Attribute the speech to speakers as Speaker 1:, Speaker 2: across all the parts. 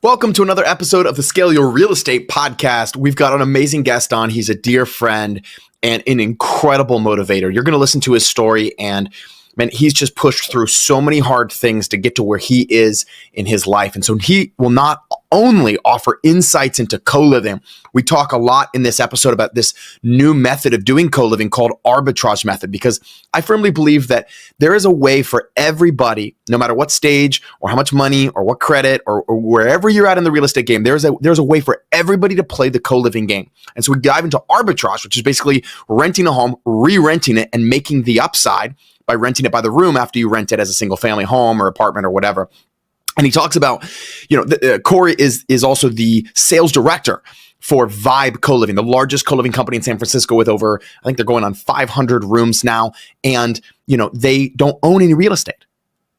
Speaker 1: Welcome to another episode of the Scale Your Real Estate podcast. We've got an amazing guest on. He's a dear friend and an incredible motivator. You're going to listen to his story, and man, he's just pushed through so many hard things to get to where he is in his life. And so he will not only offer insights into co-living. We talk a lot in this episode about this new method of doing co-living called arbitrage method, because I firmly believe that there is a way for everybody, no matter what stage or how much money or what credit or wherever you're at in the real estate game, there's a way for everybody to play the co-living game. And so we dive into arbitrage, which is basically renting a home, re-renting it, and making the upside by renting it by the room after you rent it as a single family home or apartment or whatever. And he talks about, Corey is also the sales director for Vibe Co-Living, the largest co-living company in San Francisco with over, I think they're going on 500 rooms now. And, they don't own any real estate.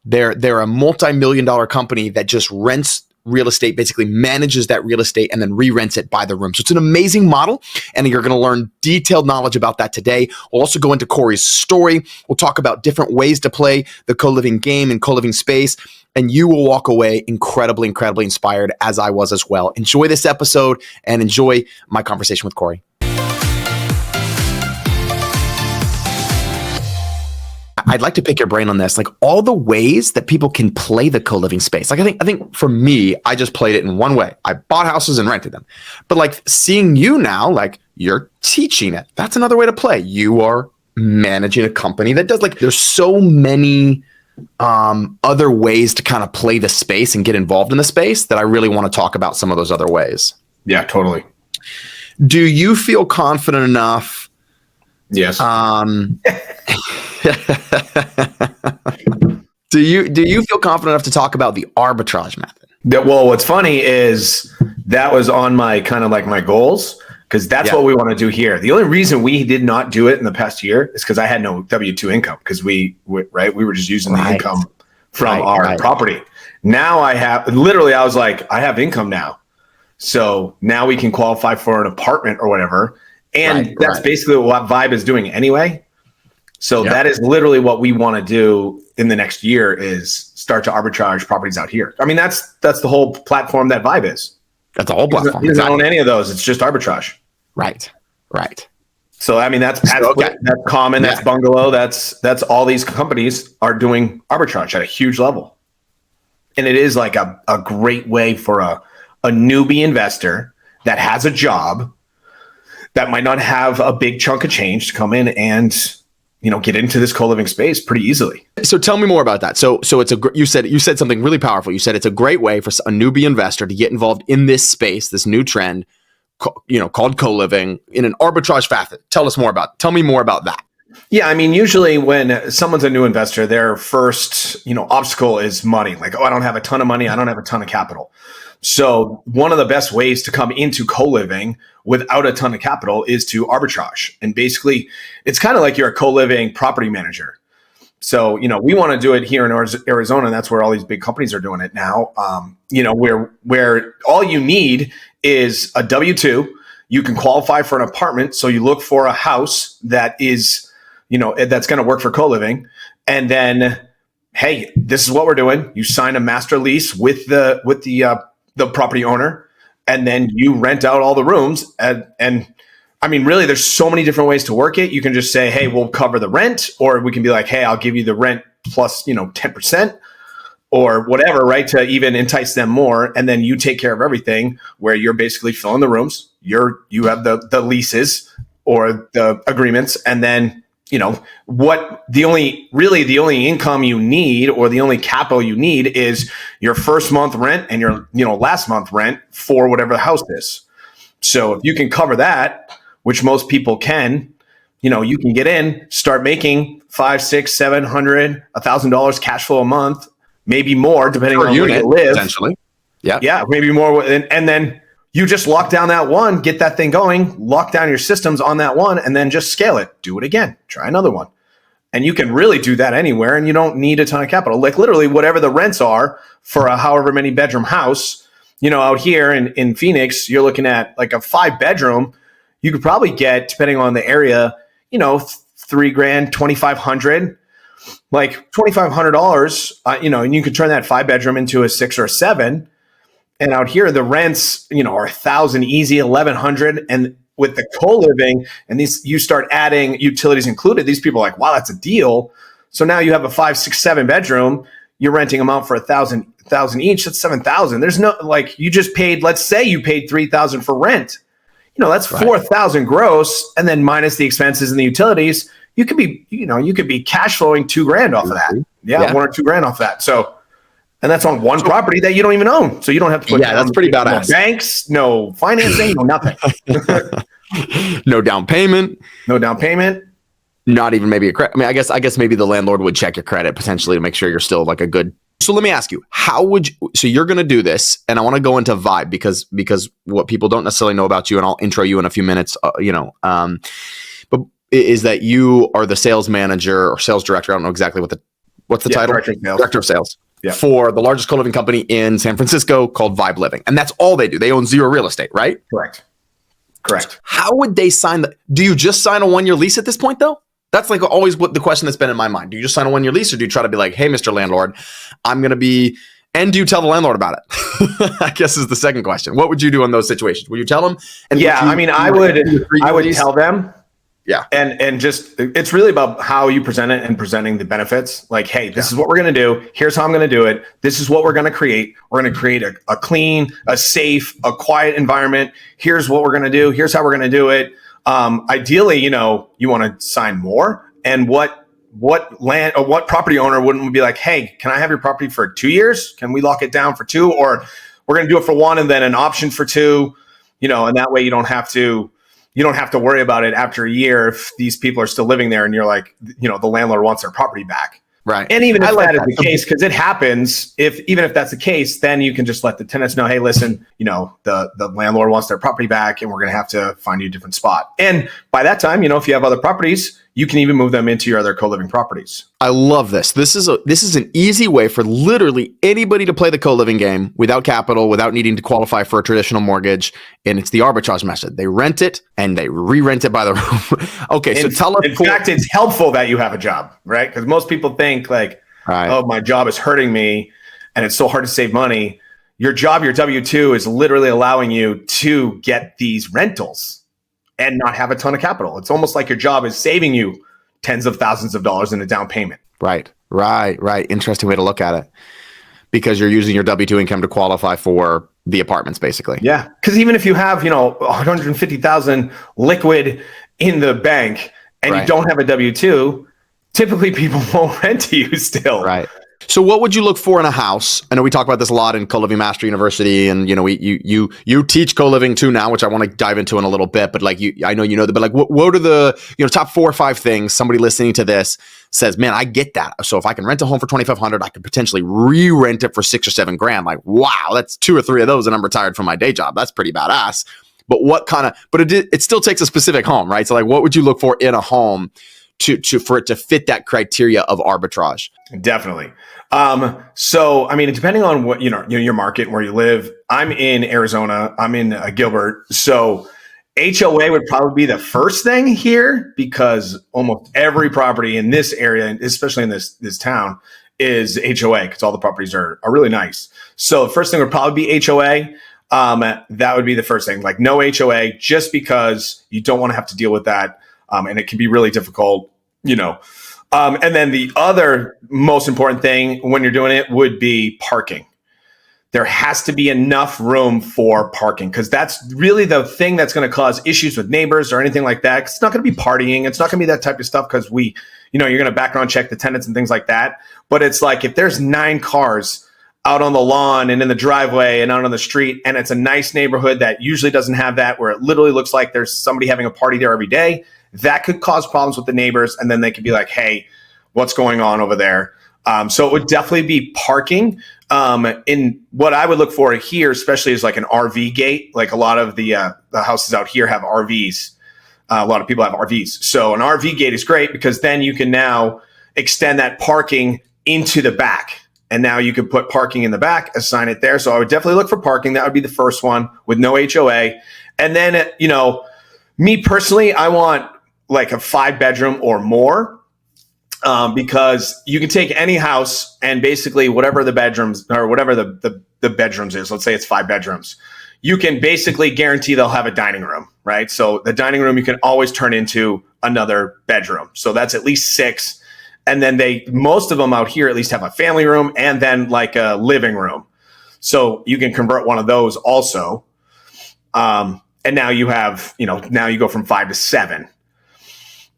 Speaker 1: They're a multi-million-dollar company that just rents real estate, basically manages that real estate and then re-rents it by the room. So it's an amazing model, and you're going to learn detailed knowledge about that today. We'll also go into Corey's story. We'll talk about different ways to play the co-living game and co-living space, and you will walk away incredibly, incredibly inspired, as I was as well. Enjoy this episode and enjoy my conversation with Corey. I'd like to pick your brain on this, like all the ways that people can play the co-living space. Like I think for me, I just played it in one way. I bought houses and rented them. But like seeing you now, like you're teaching it. That's another way to play. You are managing a company that does, like, there's so many other ways to kind of play the space and get involved in the space that I really want to talk about some of those other ways.
Speaker 2: Yeah, totally.
Speaker 1: Do you feel confident enough?
Speaker 2: Yes.
Speaker 1: Do you feel confident enough to talk about the arbitrage method?
Speaker 2: Well, what's funny is that was on my kind of like my goals, because that's what we want to do here. The only reason we did not do it in the past year is because I had no W-2 income, because we were just using the income from our property. Now I was like, I have income now. So now we can qualify for an apartment or whatever. And that's basically what Vibe is doing anyway. So that is literally what we want to do in the next year, is start to arbitrage properties out here. I mean, that's the whole platform that Vibe is.
Speaker 1: That's the whole platform.
Speaker 2: He doesn't own any of those. It's just arbitrage.
Speaker 1: Right.
Speaker 2: So, I mean, that's common. That's bungalow. That's all these companies are doing arbitrage at a huge level. And it is like a great way for a newbie investor that has a job that might not have a big chunk of change to come in and get into this co-living space pretty easily. So
Speaker 1: tell me more about that. So it's you said something really powerful. You said it's a great way for a newbie investor to get involved in this space, this new trend, called co-living in an arbitrage method. Tell me more about that.
Speaker 2: Yeah, I mean, usually when someone's a new investor, their first, obstacle is money. Like, I don't have a ton of money. I don't have a ton of capital. So one of the best ways to come into co-living without a ton of capital is to arbitrage. And basically, it's kind of like you're a co-living property manager. So, we want to do it here in Arizona. And that's where all these big companies are doing it now. Where all you need is a W-2. You can qualify for an apartment. So you look for a house that is, that's going to work for co-living. And then, hey, this is what we're doing. You sign a master lease with the property owner, and then you rent out all the rooms. And I mean, really, there's so many different ways to work it. You can just say, hey, we'll cover the rent, or we can be like, hey, I'll give you the rent plus, 10% or whatever, right? To even entice them more. And then you take care of everything, where you're basically filling the rooms. You have the leases or the agreements, and then the only income you need, or the only capital you need, is your first month rent and your, last month rent for whatever the house is. So if you can cover that, which most people can, you can get in, start making $500, $600, $700, $1,000 cash flow a month, maybe more, depending on where you live.
Speaker 1: Potentially.
Speaker 2: Yeah, maybe more. And then you just lock down that one, get that thing going, lock down your systems on that one, and then just scale it. Do it again. Try another one. And you can really do that anywhere, and you don't need a ton of capital. Like literally whatever the rents are for a however many bedroom house, out here in Phoenix, you're looking at like a 5-bedroom. You could probably get, depending on the area, $3,000, $2,500, like $2,500, and you could turn that 5-bedroom into a 6 or a 7. And out here, the rents, are 1,000 easy, 1,100. And with the co-living and you start adding utilities included, these people are like, wow, that's a deal. So now you have a 5, 6, 7 bedroom. You're renting them out for 1,000 each. That's 7,000. There's no, like, you just paid, let's say you paid 3,000 for rent. That's 4,000 gross, and then minus the expenses and the utilities, you could be cash flowing $2,000 off of that. Yeah, 1 or 2 grand off that. So, and that's on one property that you don't even own. So you don't have to put
Speaker 1: that's pretty badass.
Speaker 2: No banks, no financing, no nothing.
Speaker 1: No down payment.
Speaker 2: No down payment.
Speaker 1: Not even maybe a credit. I mean, I guess maybe the landlord would check your credit potentially to make sure you're still like a good. So let me ask you, so you're going to do this, and I want to go into vibe because what people don't necessarily know about you, and I'll intro you in a few minutes, but is that you are the sales manager or sales director. I don't know exactly what's the title? Director of sales. Yeah. For the largest co-living company in San Francisco called Vibe Living. And that's all they do. They own zero real estate, right?
Speaker 2: Correct.
Speaker 1: How would they sign do you just sign a 1-year lease at this point though? That's like always what the question that's been in my mind. Do you just sign a 1-year lease, or do you try to be like, hey, Mr. Landlord, I'm going to be, and do you tell the landlord about it? I guess is the second question. What would you do in those situations? Would you tell them? And
Speaker 2: I would tell them.
Speaker 1: Yeah.
Speaker 2: And just, it's really about how you present it and presenting the benefits. Like, hey, this is what we're going to do. Here's how I'm going to do it. This is what we're going to create. We're going to create a clean, a safe, a quiet environment. Here's what we're going to do. Here's how we're going to do it. Ideally, you want to sign more. And what land or what property owner wouldn't be like, hey, can I have your property for 2 years? Can we lock it down for 2? Or we're going to do it for 1 and then an option for 2, and that way you don't have to worry about it after a year if these people are still living there and you're like, the landlord wants their property back.
Speaker 1: Right.
Speaker 2: And even if that is the case, because it happens, even if that's the case, then you can just let the tenants know, hey, listen, the landlord wants their property back and we're going to have to find you a different spot. And by that time, if you have other properties, you can even move them into your other co-living properties. I
Speaker 1: love this. This is an easy way for literally anybody to play the co-living game without capital, without needing to qualify for a traditional mortgage. And it's the arbitrage method. They rent it and they re-rent it by the room. Okay, so tell us.
Speaker 2: In fact, it's helpful that you have a job, right? Because most people think like, oh, my job is hurting me and it's so hard to save money. Your job, your W-2 is literally allowing you to get these rentals and not have a ton of capital. It's almost like your job is saving you tens of thousands of dollars in a down payment.
Speaker 1: Right. Interesting way to look at it, because you're using your W-2 income to qualify for the apartments, basically.
Speaker 2: Yeah, because even if you have, $150,000 liquid in the bank and you don't have a W-2, typically people won't rent to you still.
Speaker 1: Right. So what would you look for in a house? I know we talk about this a lot in Co-Living Master University, and you teach co-living too now, which I want to dive into in a little bit. But I know you know that. But what are the top 4 or 5 things somebody listening to this says? Man, I get that. So if I can rent a home for $2,500, I could potentially re-rent it for $6 or $7 grand. Like, wow, that's 2 or 3 of those, and I'm retired from my day job. That's pretty badass. But it still takes a specific home, right? So what would you look for in a home for it to fit that criteria of arbitrage?
Speaker 2: Definitely. So, depending on what, your market and where you live, I'm in Arizona, I'm in Gilbert. So HOA would probably be the first thing here, because almost every property in this area, especially in this town, is HOA, because all the properties are really nice. So the first thing would probably be HOA. That would be the first thing, like no HOA, just because you don't want to have to deal with that. And it can be really difficult, and then the other most important thing when you're doing it would be parking. There has to be enough room for parking, because that's really the thing that's going to cause issues with neighbors or anything like that. It's not going to be partying. It's not going to be that type of stuff, because you're going to background check the tenants and things like that. But it's like, if there's 9 cars out on the lawn and in the driveway and out on the street, and it's a nice neighborhood that usually doesn't have that, where it literally looks like there's somebody having a party there every day, that could cause problems with the neighbors. And then they could be like, hey, what's going on over there? So it would definitely be parking. In what I would look for here, especially, is like an RV gate. Like a lot of the houses out here have RVs. A lot of people have RVs. So an RV gate is great, because then you can now extend that parking into the back. And now you could put parking in the back, assign it there. So I would definitely look for parking. That would be the first one, with no HOA. And then, me personally, I want like a 5-bedroom or more, because you can take any house and basically whatever the bedrooms or whatever the the bedrooms is. Let's say it's 5 bedrooms. You can basically guarantee they'll have a dining room, right? So the dining room you can always turn into another bedroom. So that's at least 6. And then most of them out here at least have a family room and then like a living room. So you can convert one of those also. And now you have, now you go from 5 to 7.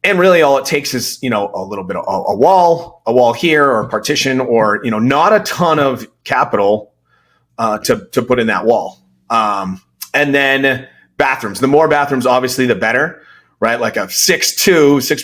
Speaker 2: And really all it takes is, a little bit of a wall here or a partition or, not a ton of capital to put in that wall. And then bathrooms. The more bathrooms, obviously, the better, right? Like a 6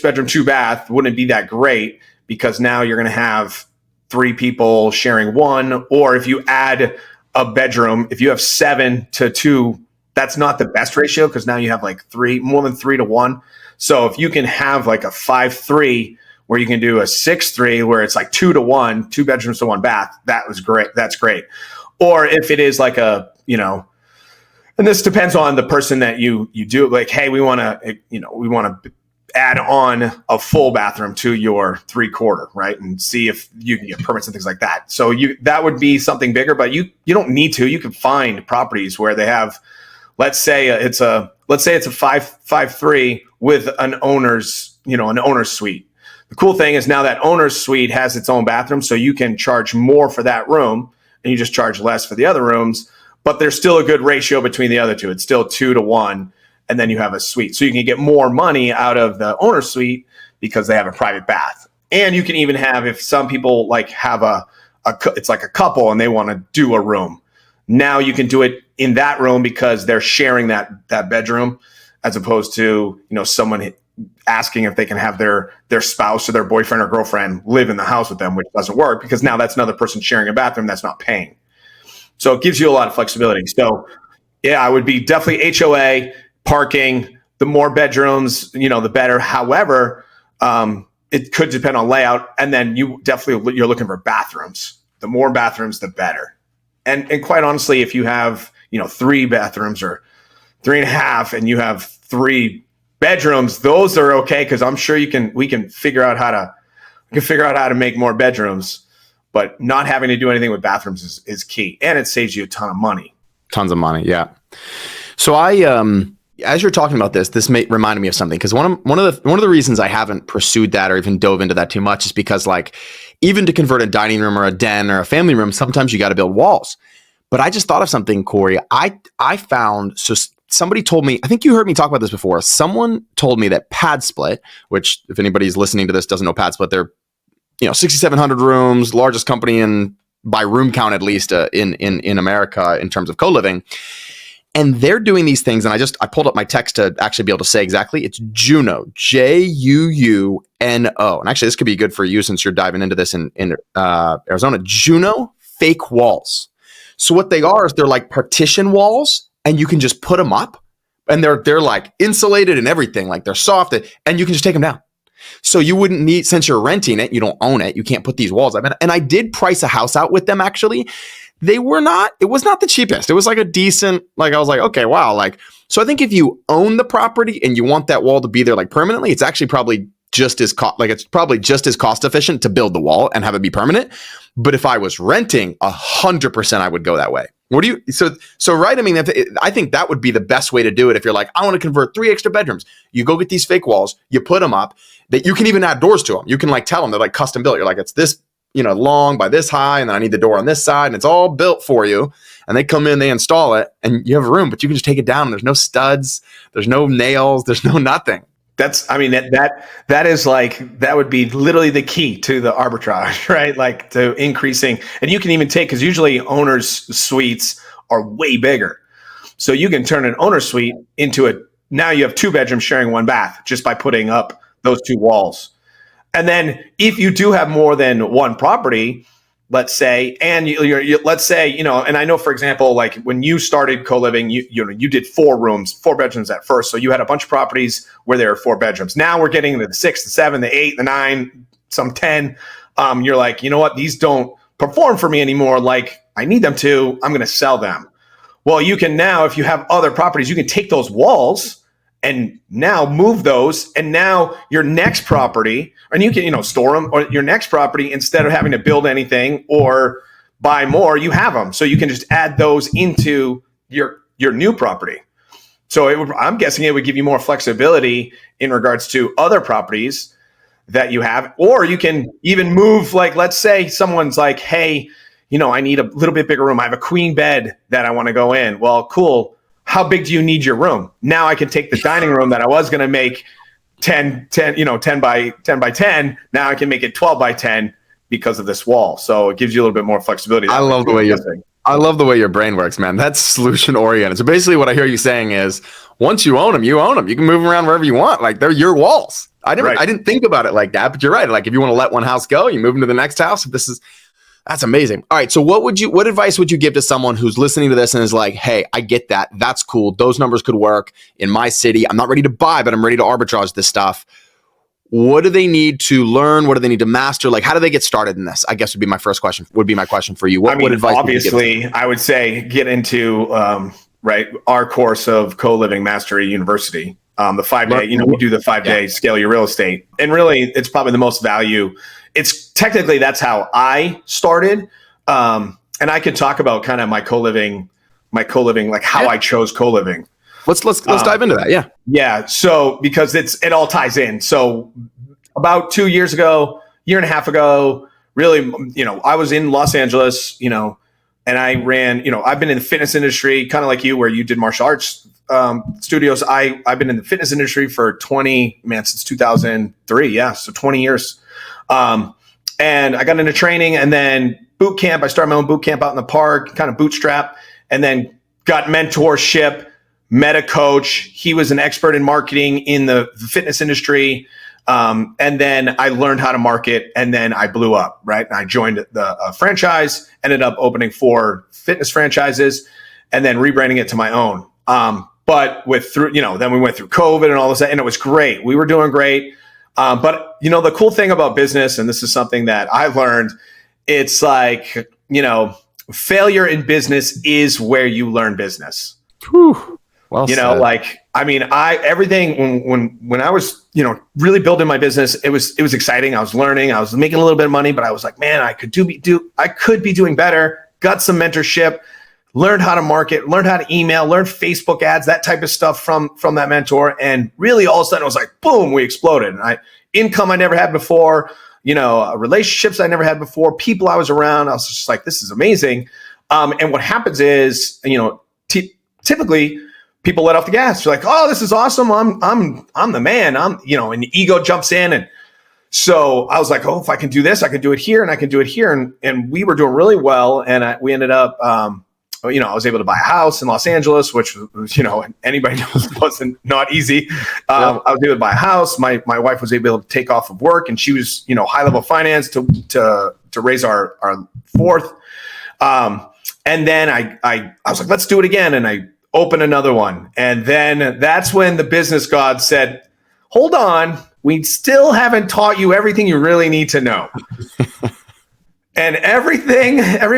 Speaker 2: bedroom, 2 bath wouldn't be that great because now you're going to have 3 people sharing one. Or if you add a bedroom, if you have 7 to 2, that's not the best ratio because now you have like more than 3 to 1. So if you can have like a 5-3 where you can do a 6-3 where it's like 2 to 1, 2 bedrooms to 1 bath, that was great. That's great. Or if it is like and this depends on the person that you do, like, hey, we want to add on a full bathroom to your 3/4, right? And see if you can get permits and things like that. So that would be something bigger, but you don't need to. You can find properties where they have, let's say it's a 5-3 with an owner's suite. The cool thing is now that owner's suite has its own bathroom, so you can charge more for that room and you just charge less for the other rooms. But there's still a good ratio between the other two. It's still 2 to 1, and then you have a suite. So you can get more money out of the owner suite because they have a private bath. And you can even have, if some people like have it's like a couple and they want to do a room. Now you can do it in that room because they're sharing that bedroom, as opposed to someone asking if they can have their spouse or their boyfriend or girlfriend live in the house with them, which doesn't work because now that's another person sharing a bathroom that's not paying. So it gives you a lot of flexibility. So yeah, I would be definitely HOA, parking. The more bedrooms, the better. However, it could depend on layout. And then you're looking for bathrooms. The more bathrooms, the better. And quite honestly, if you have 3 bathrooms or 3.5, and you have 3 bedrooms, those are okay because I'm sure we can figure out how to make more bedrooms. But not having to do anything with bathrooms is key. And it saves you a ton of money.
Speaker 1: Tons of money, yeah. So as you're talking about this reminded me of something, because one of the reasons I haven't pursued that or even dove into that too much is because, like, even to convert a dining room or a den or a family room, sometimes you got to build walls. But I just thought of something, Corey. I found, so somebody told me, I think you heard me talk about this before. Someone told me that Pad Split, which if anybody's listening to this doesn't know Pad Split, they're 6,700 rooms, largest company by room count, at least in America in terms of co-living. And they're doing these things. And I pulled up my text to actually be able to say exactly. It's Juno, Juuno. And actually, this could be good for you since you're diving into this in Arizona. Juno fake walls. So what they are is they're like partition walls, and you can just put them up, and they're like insulated and everything. Like they're soft, and you can just take them down. So you wouldn't need, since you're renting it, you don't own it, you can't put these walls up. And I did price a house out with them, actually. It was not the cheapest. It was like a decent, like I was like, okay, wow. Like, so I think if you own the property and you want that wall to be there like permanently, it's actually probably just as cost efficient to build the wall and have it be permanent. But if I was renting, 100% I would go that way. So right? I mean, I think that would be the best way to do it. If you're like, I want to convert 3 extra bedrooms, you go get these fake walls, you put them up, that you can even add doors to them. You can like tell them they're like custom built. You're like, it's this, long by this high, and then I need the door on this side, and it's all built for you. And they come in, they install it, and you have a room, but you can just take it down. And there's no studs, there's no nails, there's no nothing.
Speaker 2: That is like, that would be literally the key to the arbitrage, right? Like to increasing, and you can even take, because usually owners' suites are way bigger. So you can turn an owner suite into now you have 2 bedrooms sharing 1 bath just by putting up those 2 walls. And then if you do have more than 1 property, let's say, and let's say, and I know, for example, like when you started co-living, you did 4 bedrooms at first. So you had a bunch of properties where there are 4 bedrooms. Now we're getting into the 6, the 7, the 8, the 9, some 10. You're like, you know what? These don't perform for me anymore. Like I need them to, I'm going to sell them. Well, you can now, if you have other properties, you can take those walls and now move those, and now your next property, and you can, store them, or your next property, instead of having to build anything or buy more, you have them. So you can just add those into your new property. So I'm guessing it would give you more flexibility in regards to other properties that you have, or you can even move, like, let's say someone's like, hey, I need a little bit bigger room. I have a queen bed that I want to go in. Well, cool. How big do you need your room? Now I can take the dining room that I was going to make 10 by 10. Now I can make it 12 by 10 because of this wall. So it gives you a little bit more flexibility.
Speaker 1: I love the way your brain works, man. That's solution oriented. So basically what I hear you saying is once you own them, you own them. You can move them around wherever you want. Like, they're your walls. I didn't think about it like that, but you're right. Like, if you want to let one house go, you move into the next house. That's amazing. All right. So what advice would you give to someone who's listening to this and is like, hey, I get that. That's cool. Those numbers could work in my city. I'm not ready to buy, but I'm ready to arbitrage this stuff. What do they need to learn? What do they need to master? Like, how do they get started in this? I guess would be my question for you. What advice
Speaker 2: obviously, I would say get into, our course of CoLiving Mastery University. The 5-day, we do the 5-day Scale Your Real Estate. And really, it's probably the most value. It's technically, that's how I started. And I could talk about kind of my co-living, like how I chose co-living.
Speaker 1: Let's dive into that. Yeah.
Speaker 2: Yeah. So, because it all ties in. So about 2 years ago, year and a half ago, really, I was in Los Angeles, and I ran, I've been in the fitness industry, kind of like you, where you did martial arts studios. I've been in the fitness industry for since 2003. Yeah. So 20 years. And I got into training, and then boot camp. I started my own boot camp out in the park, kind of bootstrap, and then got mentorship, met a coach. He was an expert in marketing in the fitness industry. And then I learned how to market, and then I blew up, right? And I joined the franchise, ended up opening 4 fitness franchises, and then rebranding it to my own. But then we went through COVID and all this, and it was great. We were doing great. But the cool thing about business, and this is something that I've learned, it's like, failure in business is where you learn business.
Speaker 1: Whew. Well said.
Speaker 2: Everything when I was, really building my business, it was exciting. I was learning, I was making a little bit of money, but I was like, man, I could be doing better. Got some mentorship, learned how to market, learned how to email, learned Facebook ads, that type of stuff from that mentor. And really all of a sudden it was like, boom, we exploded. And income I never had before, relationships I never had before, people I was around. I was just like, this is amazing. And what happens is, typically people let off the gas. They're like, oh, this is awesome. I'm the man. And the ego jumps in. And so I was like, oh, if I can do this, I can do it here, and I can do it here. And we were doing really well. And we ended up, I was able to buy a house in Los Angeles, which, anybody knows wasn't not easy. I was able to buy a house. My wife was able to take off of work, and she was, high level finance to raise our 4th. And then I was like, let's do it again. And I opened another one. And then that's when the business god said, hold on, we still haven't taught you everything you really need to know. And every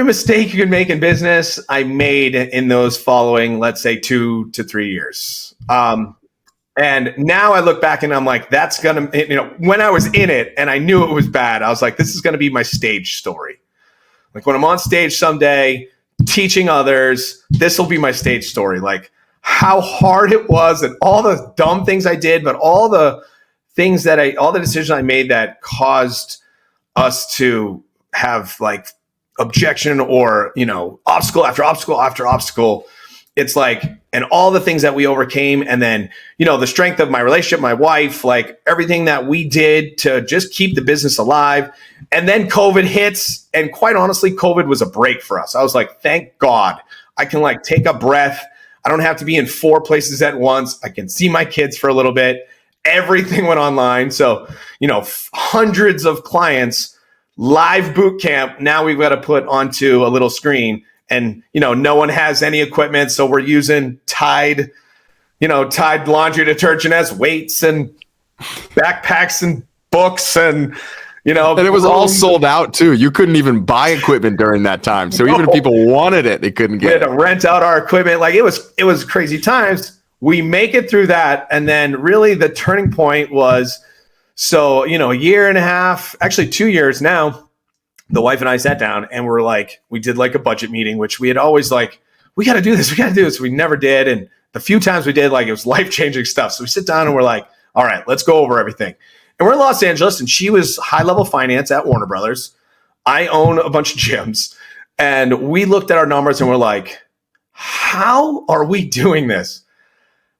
Speaker 2: mistake you can make in business, I made in those following, let's say, 2 to 3 years. And now I look back and I'm like, that's going to, when I was in it and I knew it was bad, I was like, this is going to be my stage story. Like, when I'm on stage someday teaching others, this will be my stage story. Like, how hard it was and all the dumb things I did, but all the decisions I made that caused us to have like objection or, obstacle after obstacle after obstacle. It's like, and all the things that we overcame. And then, the strength of my relationship, my wife, like everything that we did to just keep the business alive. And then COVID hits. And quite honestly, COVID was a break for us. I was like, thank God I can like take a breath. I don't have to be in 4 places at once. I can see my kids for a little bit. Everything went online. So, hundreds of clients, live boot camp. Now we've got to put onto a little screen, and, no one has any equipment. So we're using Tide laundry detergent as weights and backpacks and books and,
Speaker 1: and it was all sold out too. You couldn't even buy equipment during that time. So even if people wanted it, they couldn't get it.
Speaker 2: We had to rent out our equipment. Like, it was crazy times. We make it through that. And then really the turning point was, so, a year and a half, actually 2 years now, the wife and I sat down and we're like, we did like a budget meeting, which we had always like, we got to do this. We got to do this. We never did. And the few times we did, like, it was life-changing stuff. So we sit down and we're like, all right, let's go over everything. And we're in Los Angeles, and she was high-level finance at Warner Brothers. I own a bunch of gyms. And we looked at our numbers and we're like, how are we doing this?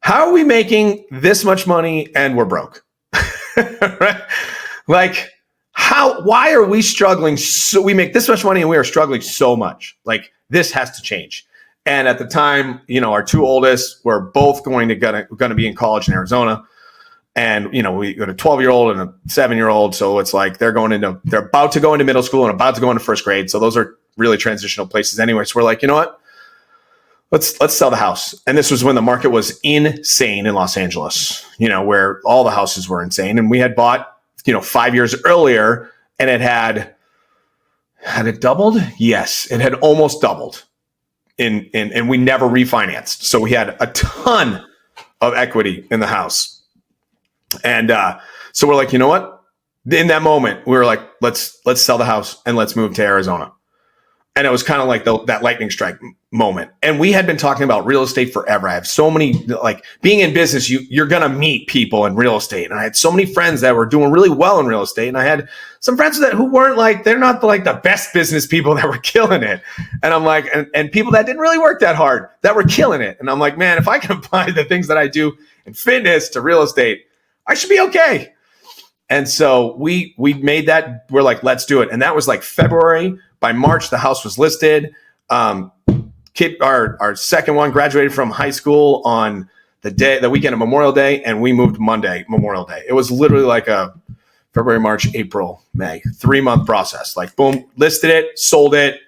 Speaker 2: How are we making this much money and we're broke? Right? Like, why are we struggling? So we make this much money and we are struggling so much. Like, this has to change. And at the time, our two oldest were both going to be in college in Arizona. And, we got a 12-year-old and a 7-year-old. So it's like they're about to go into middle school and about to go into first grade. So those are really transitional places anyway. So we're like, you know what? Let's sell the house. And this was when the market was insane in Los Angeles, where all the houses were insane. And we had bought, 5 years earlier, and had it doubled? Yes, it had almost doubled. And we never refinanced. So we had a ton of equity in the house. And so we're like, you know what? In that moment, we were like, let's sell the house and let's move to Arizona. And it was kind of like that lightning strike moment. And we had been talking about real estate forever. I have so many, like, being in business, you're going to meet people in real estate. And I had so many friends that were doing really well in real estate. And I had some friends who weren't like, they're not like the best business people that were killing it. And I'm like, and people that didn't really work that hard that were killing it. And I'm like, man, if I can apply the things that I do in fitness to real estate, I should be okay. And so we made that, we're like, let's do it. And that was like February. By March, the house was listed. Our second one graduated from high school on the weekend of Memorial Day, and we moved Monday, Memorial Day. It was literally like a February, March, April, May, 3-month process. Like, boom, listed it, sold it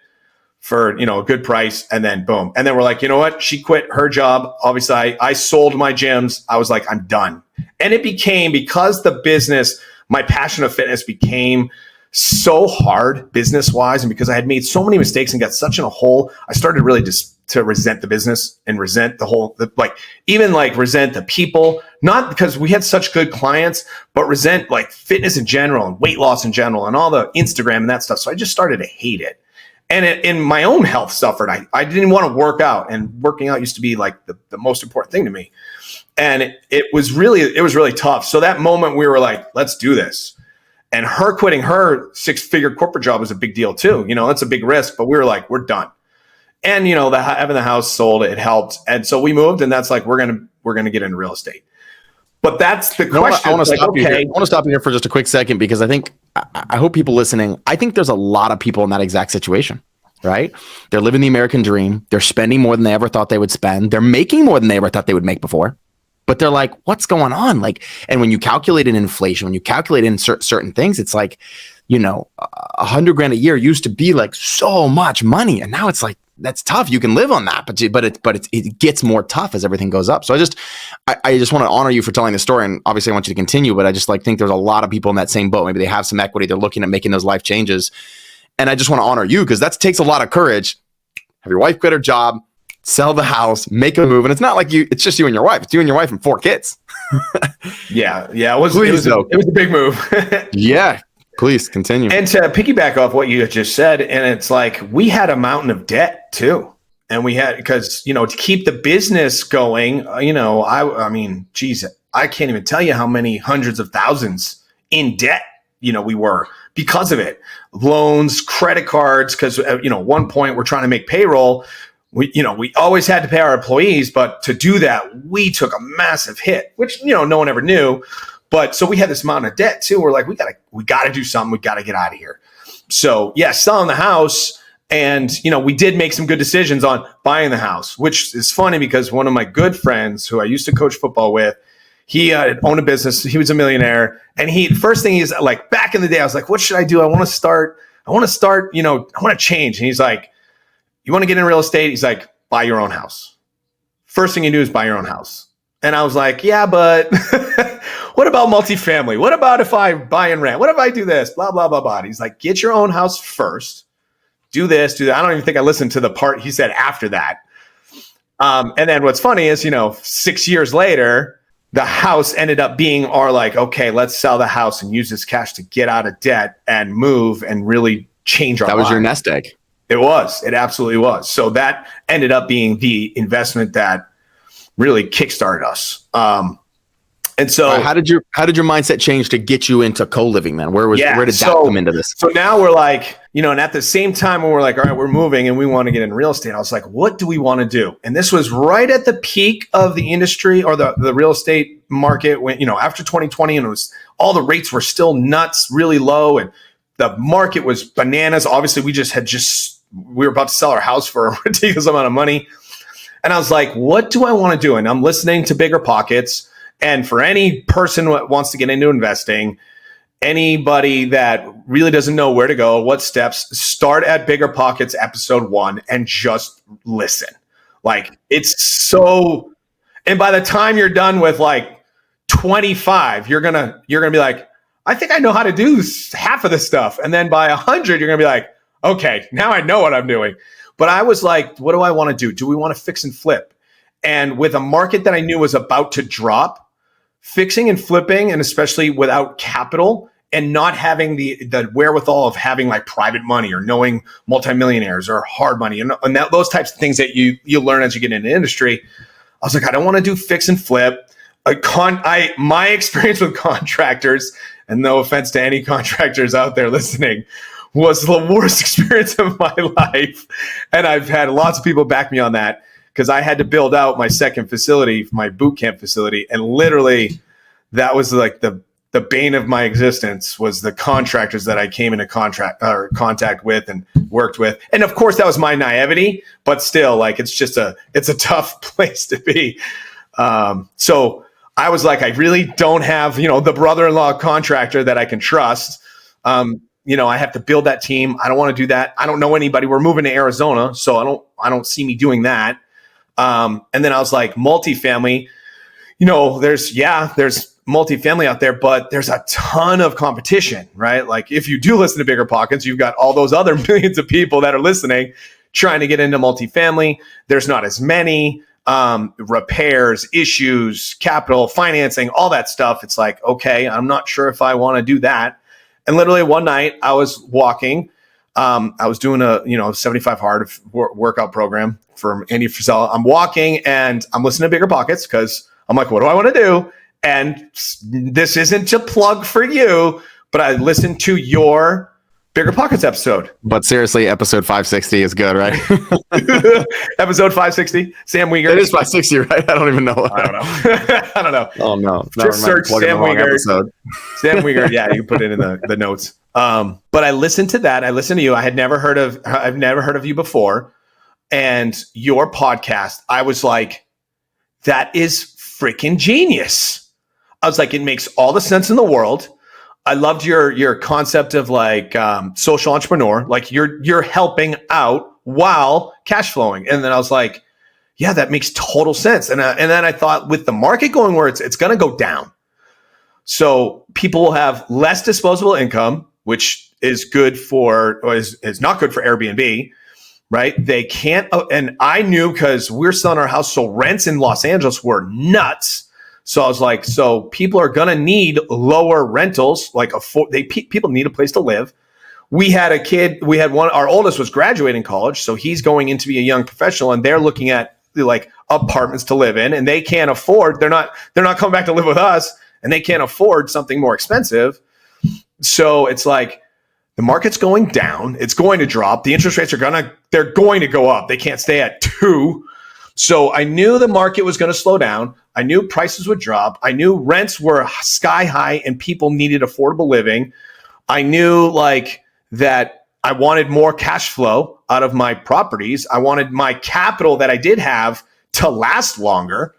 Speaker 2: for, a good price, and then boom. And then we're like, you know what? She quit her job. Obviously, I sold my gyms. I was like, I'm done. And it became, because the business, my passion of fitness became so hard business-wise, and because I had made so many mistakes and got such in a hole, I started really just to resent the business and resent the whole, resent the people, not because we had such good clients, but resent like fitness in general and weight loss in general and all the Instagram and that stuff. So I just started to hate it. And in my own health suffered. I didn't want to work out, and working out used to be like the most important thing to me. And it was really tough. So that moment we were like, let's do this. And her quitting her 6-figure corporate job was a big deal too. That's a big risk, but we were like, we're done. And having the house sold, it helped. And so we moved, and that's like, we're gonna get into real estate. But that's the question.
Speaker 1: I want to stop you here. I want to stop you here for just a quick second, because I hope people listening, I think there's a lot of people in that exact situation, right? They're living the American dream. They're spending more than they ever thought they would spend. They're making more than they ever thought they would make before. But they're like, what's going on? Like, and when you calculate in inflation, when you calculate in certain things, it's like, $100,000 a year used to be like so much money. And now it's like, that's tough. You can live on that, but it gets more tough as everything goes up. So I just want to honor you for telling the story. And obviously I want you to continue, but I just think there's a lot of people in that same boat. Maybe they have some equity. They're looking at making those life changes. And I just want to honor you, because that takes a lot of courage. Have your wife quit her job, sell the house, make a move. And it's not like it's just you and your wife. It's you and your wife and 4 kids.
Speaker 2: Yeah. It was a big move.
Speaker 1: Yeah. Please continue.
Speaker 2: And to piggyback off what you just said, and it's like, we had a mountain of debt too. And we had, because, to keep the business going, I mean, geez, I can't even tell you how many hundreds of thousands in debt, we were because of it. Loans, credit cards, because, at one point we're trying to make payroll. We always had to pay our employees, but to do that, we took a massive hit, which, no one ever knew. But so we had this amount of debt too. We're like, we gotta do something. We gotta get out of here. So yeah, selling the house, and we did make some good decisions on buying the house, which is funny because one of my good friends who I used to coach football with, he owned a business. He was a millionaire, and first thing he's like, back in the day, I was like, what should I do? I want to start. I want to change. And he's like, you want to get in real estate? He's like, buy your own house. First thing you do is buy your own house. And I was like, yeah, but what about multifamily? What about if I buy and rent? What if I do this? Blah, blah, blah, blah. He's like, get your own house first. Do this, do that. I don't even think I listened to the part he said after that. And then what's funny is, 6 years later, the house ended up being our okay, let's sell the house and use this cash to get out of debt and move and really change our
Speaker 1: That was
Speaker 2: lives.
Speaker 1: your nest egg.
Speaker 2: It was. It absolutely was. So that ended up being the investment that really kickstarted us. And so
Speaker 1: how did your mindset change to get you into co-living then? Where did that come into this?
Speaker 2: So now we're like, and at the same time when we're like, all right, we're moving and we want to get in real estate, I was like, what do we want to do? And this was right at the peak of the industry or the real estate market when, after 2020, and it was all the rates were still nuts, really low, and the market was bananas. Obviously, we were about to sell our house for a ridiculous amount of money. And I was like, what do I want to do? And I'm listening to Bigger Pockets. And for any person who wants to get into investing, anybody that really doesn't know where to go, what steps, start at Bigger Pockets episode 1 and just listen. Like it's so, and by the time you're done with like 25, you're gonna be like, I think I know how to do half of this stuff. And then by 100, you're gonna be like, okay, now I know what I'm doing. But I was like, what do I want to do? Do we want to fix and flip? And with a market that I knew was about to drop, fixing and flipping, and especially without capital and not having the wherewithal of having like private money or knowing multimillionaires or hard money and those types of things that you learn as you get into the industry. I was like, I don't want to do fix and flip. My experience with contractors, and no offense to any contractors out there listening, was the worst experience of my life. And I've had lots of people back me on that, because I had to build out my second facility, my boot camp facility. And literally that was like the bane of my existence was the contractors that I came into contact with and worked with. And of course that was my naivety, but still like, it's a tough place to be. So I was like, I really don't have, the brother-in-law contractor that I can trust. I have to build that team. I don't want to do that. I don't know anybody. We're moving to Arizona, so I don't see me doing that. And then I was like, multifamily, there's multifamily out there, but there's a ton of competition, right? Like if you do listen to Bigger Pockets, you've got all those other millions of people that are listening, trying to get into multifamily. There's not as many repairs, issues, capital, financing, all that stuff. It's like, okay, I'm not sure if I want to do that. And literally one night I was walking, I was doing a 75 hard workout program from Andy Frisella. I'm walking and I'm listening to Bigger Pockets because I'm like, what do I want to do? And this isn't a plug for you, but I listened to your Bigger Pockets episode.
Speaker 1: But seriously, episode 560 is good, right?
Speaker 2: Episode 560, Sam Wegert.
Speaker 1: It is 560, right? I don't even know.
Speaker 2: I don't know.
Speaker 1: Oh no!
Speaker 2: Just search Sam Wegert. Sam Wegert. Yeah, you can put it in the notes. But I listened to that. I listened to you. I've never heard of you before, and your podcast. I was like, that is freaking genius. I was like, it makes all the sense in the world. I loved your concept of like social entrepreneur, like you're helping out while cash flowing. And then I was like, yeah, that makes total sense. And then I thought with the market going where it's going to go down, so people will have less disposable income, which is good for, or is not good for Airbnb, right? They can't, and I knew because we're selling our house, so rents in Los Angeles were nuts. So I was like, so people are going to need lower rentals, like people need a place to live. We had a kid, our oldest was graduating college, so he's going in to be a young professional, and they're looking at like apartments to live in, and they can't afford, they're not coming back to live with us, and they can't afford something more expensive. So it's like, the market's going down, it's going to drop, the interest rates they're going to go up. They can't stay at 2. So I knew the market was going to slow down. I knew prices would drop. I knew rents were sky high and people needed affordable living. I knew like that I wanted more cash flow out of my properties. I wanted my capital that I did have to last longer.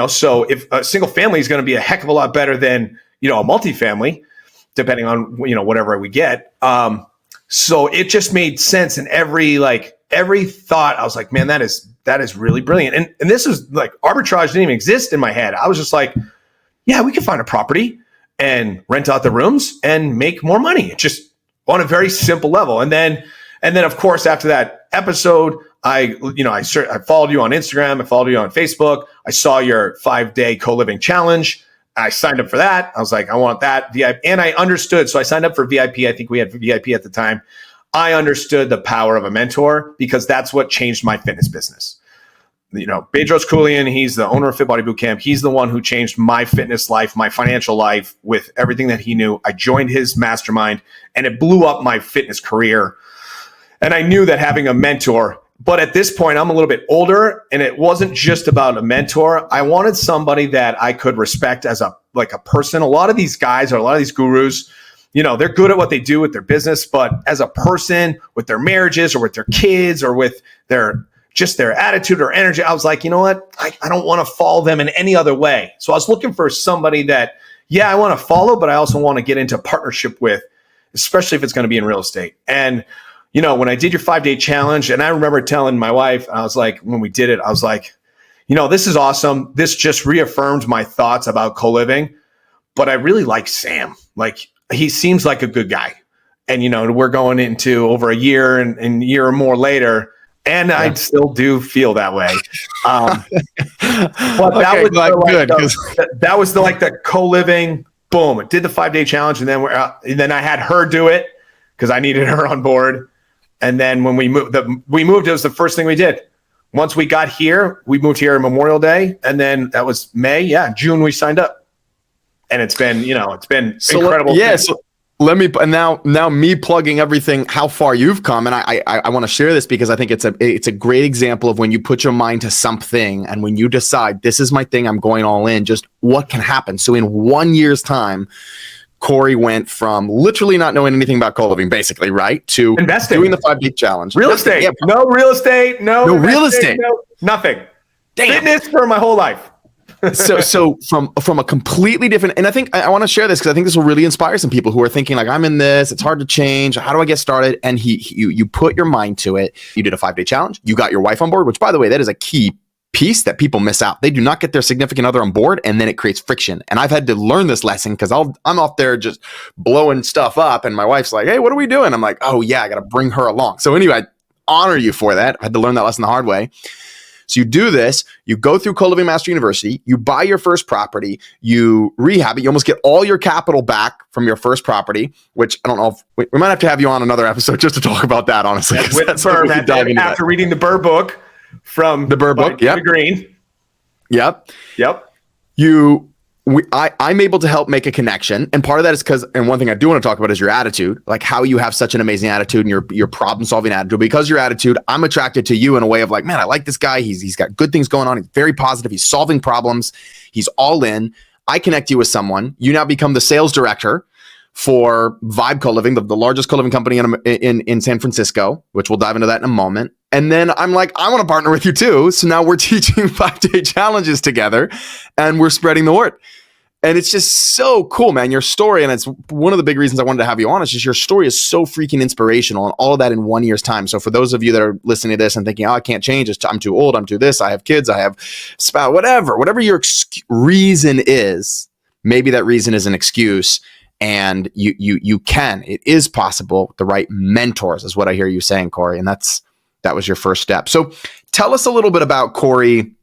Speaker 2: So if a single family is going to be a heck of a lot better than, a multifamily, depending on, whatever we get. So it just made sense in every thought. I was like, man, that is really brilliant. And this is like arbitrage didn't even exist in my head. I was just like, yeah, we can find a property and rent out the rooms and make more money, just on a very simple level. And then of course, after that episode, I followed you on Instagram. I followed you on Facebook. I saw your 5-day co-living challenge. I signed up for that. I was like, I want that VIP. And I understood. So I signed up for VIP. I think we had VIP at the time. I understood the power of a mentor because that's what changed my fitness business. Bedros Keuilian, he's the owner of Fit Body Bootcamp. He's the one who changed my fitness life, my financial life with everything that he knew. I joined his mastermind and it blew up my fitness career. And I knew that having a mentor, but at this point, I'm a little bit older and it wasn't just about a mentor. I wanted somebody that I could respect as a person. A lot of these guys or a lot of these gurus, they're good at what they do with their business, but as a person with their marriages or with their kids or with their attitude or energy, I was like, you know what? I don't want to follow them in any other way. So I was looking for somebody that, I want to follow, but I also want to get into partnership with, especially if it's going to be in real estate. And, when I did your 5-day challenge, and I remember telling my wife, I was like, when we did it, I was like, this is awesome. This just reaffirmed my thoughts about co-living, but I really like Sam. Like, he seems like a good guy. And, we're going into over a year and year or more later, and yeah. I still do feel that way. But that was the co-living, boom, it did the 5-day challenge. And then I had her do it because I needed her on board. And then when we moved, it was the first thing we did. Once we got here, we moved here on Memorial Day. And then that was May. Yeah. June, we signed up. And it's been incredible.
Speaker 1: Yeah. So let me, and now me plugging everything, how far you've come. And I want to share this because I think it's a great example of when you put your mind to something and when you decide this is my thing, I'm going all in, just what can happen. So in 1 year's time, Corey went from literally not knowing anything about co-living, basically, right, to
Speaker 2: investing,
Speaker 1: doing the 5-day challenge.
Speaker 2: Real estate. Yeah. No real estate. No
Speaker 1: real estate.
Speaker 2: No, nothing.
Speaker 1: Damn.
Speaker 2: Fitness for my whole life.
Speaker 1: So from a completely different, and I think I want to share this because I think this will really inspire some people who are thinking like, I'm in this, it's hard to change. How do I get started? And you put your mind to it. You did a 5-day challenge. You got your wife on board, which by the way, that is a key piece that people miss out. They do not get their significant other on board, and then it creates friction. And I've had to learn this lesson because I'm off there just blowing stuff up, and my wife's like, "Hey, what are we doing?" I'm like, "Oh yeah, I got to bring her along." So anyway, I honor you for that. I had to learn that lesson the hard way. So you do this, you go through Co-Living Master University, you buy your first property, you rehab it, you almost get all your capital back from your first property, which I don't know if we might have to have you on another episode just to talk about that, honestly.
Speaker 2: After reading the Burr book from
Speaker 1: the Burr book,
Speaker 2: yeah. Green.
Speaker 1: Yep. I'm able to help make a connection. And part of that is because, and one thing I do want to talk about is your attitude, like how you have such an amazing attitude and your problem solving attitude. Because your attitude, I'm attracted to you in a way of like, man, I like this guy. He's got good things going on. He's very positive. He's solving problems. He's all in. I connect you with someone. You now become the sales director for Vibe Co-Living, the largest co-living company in San Francisco, which we'll dive into that in a moment. And then I'm like, I want to partner with you too. So now we're teaching 5-day challenges together and we're spreading the word. And it's just so cool, man. Your story, and it's one of the big reasons I wanted to have you on, is just your story is so freaking inspirational, and all of that in 1 year's time. So for those of you that are listening to this and thinking, oh, I can't change, I'm too old, I'm too this, I have kids, I have spouse, whatever your reason is, maybe that reason is an excuse, and you can. It is possible with the right mentors, is what I hear you saying, Corey, and that was your first step. So tell us a little bit about Corey.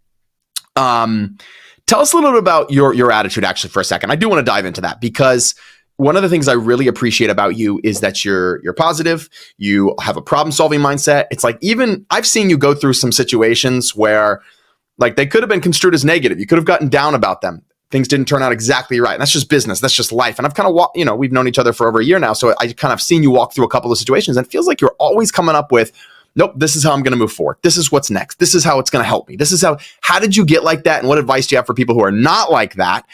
Speaker 1: Tell us a little bit about your attitude actually for a second. I do want to dive into that because one of the things I really appreciate about you is that you're positive. You have a problem solving mindset. It's like, even I've seen you go through some situations where like they could have been construed as negative. You could have gotten down about them. Things didn't turn out exactly right. And that's just business. That's just life. And I've kind of we've known each other for over a year now. So I kind of seen you walk through a couple of situations and it feels like you're always coming up with, nope, this is how I'm going to move forward. This is what's next. This is how it's going to help me. This is how did you get like that? And what advice do you have for people who are not like that?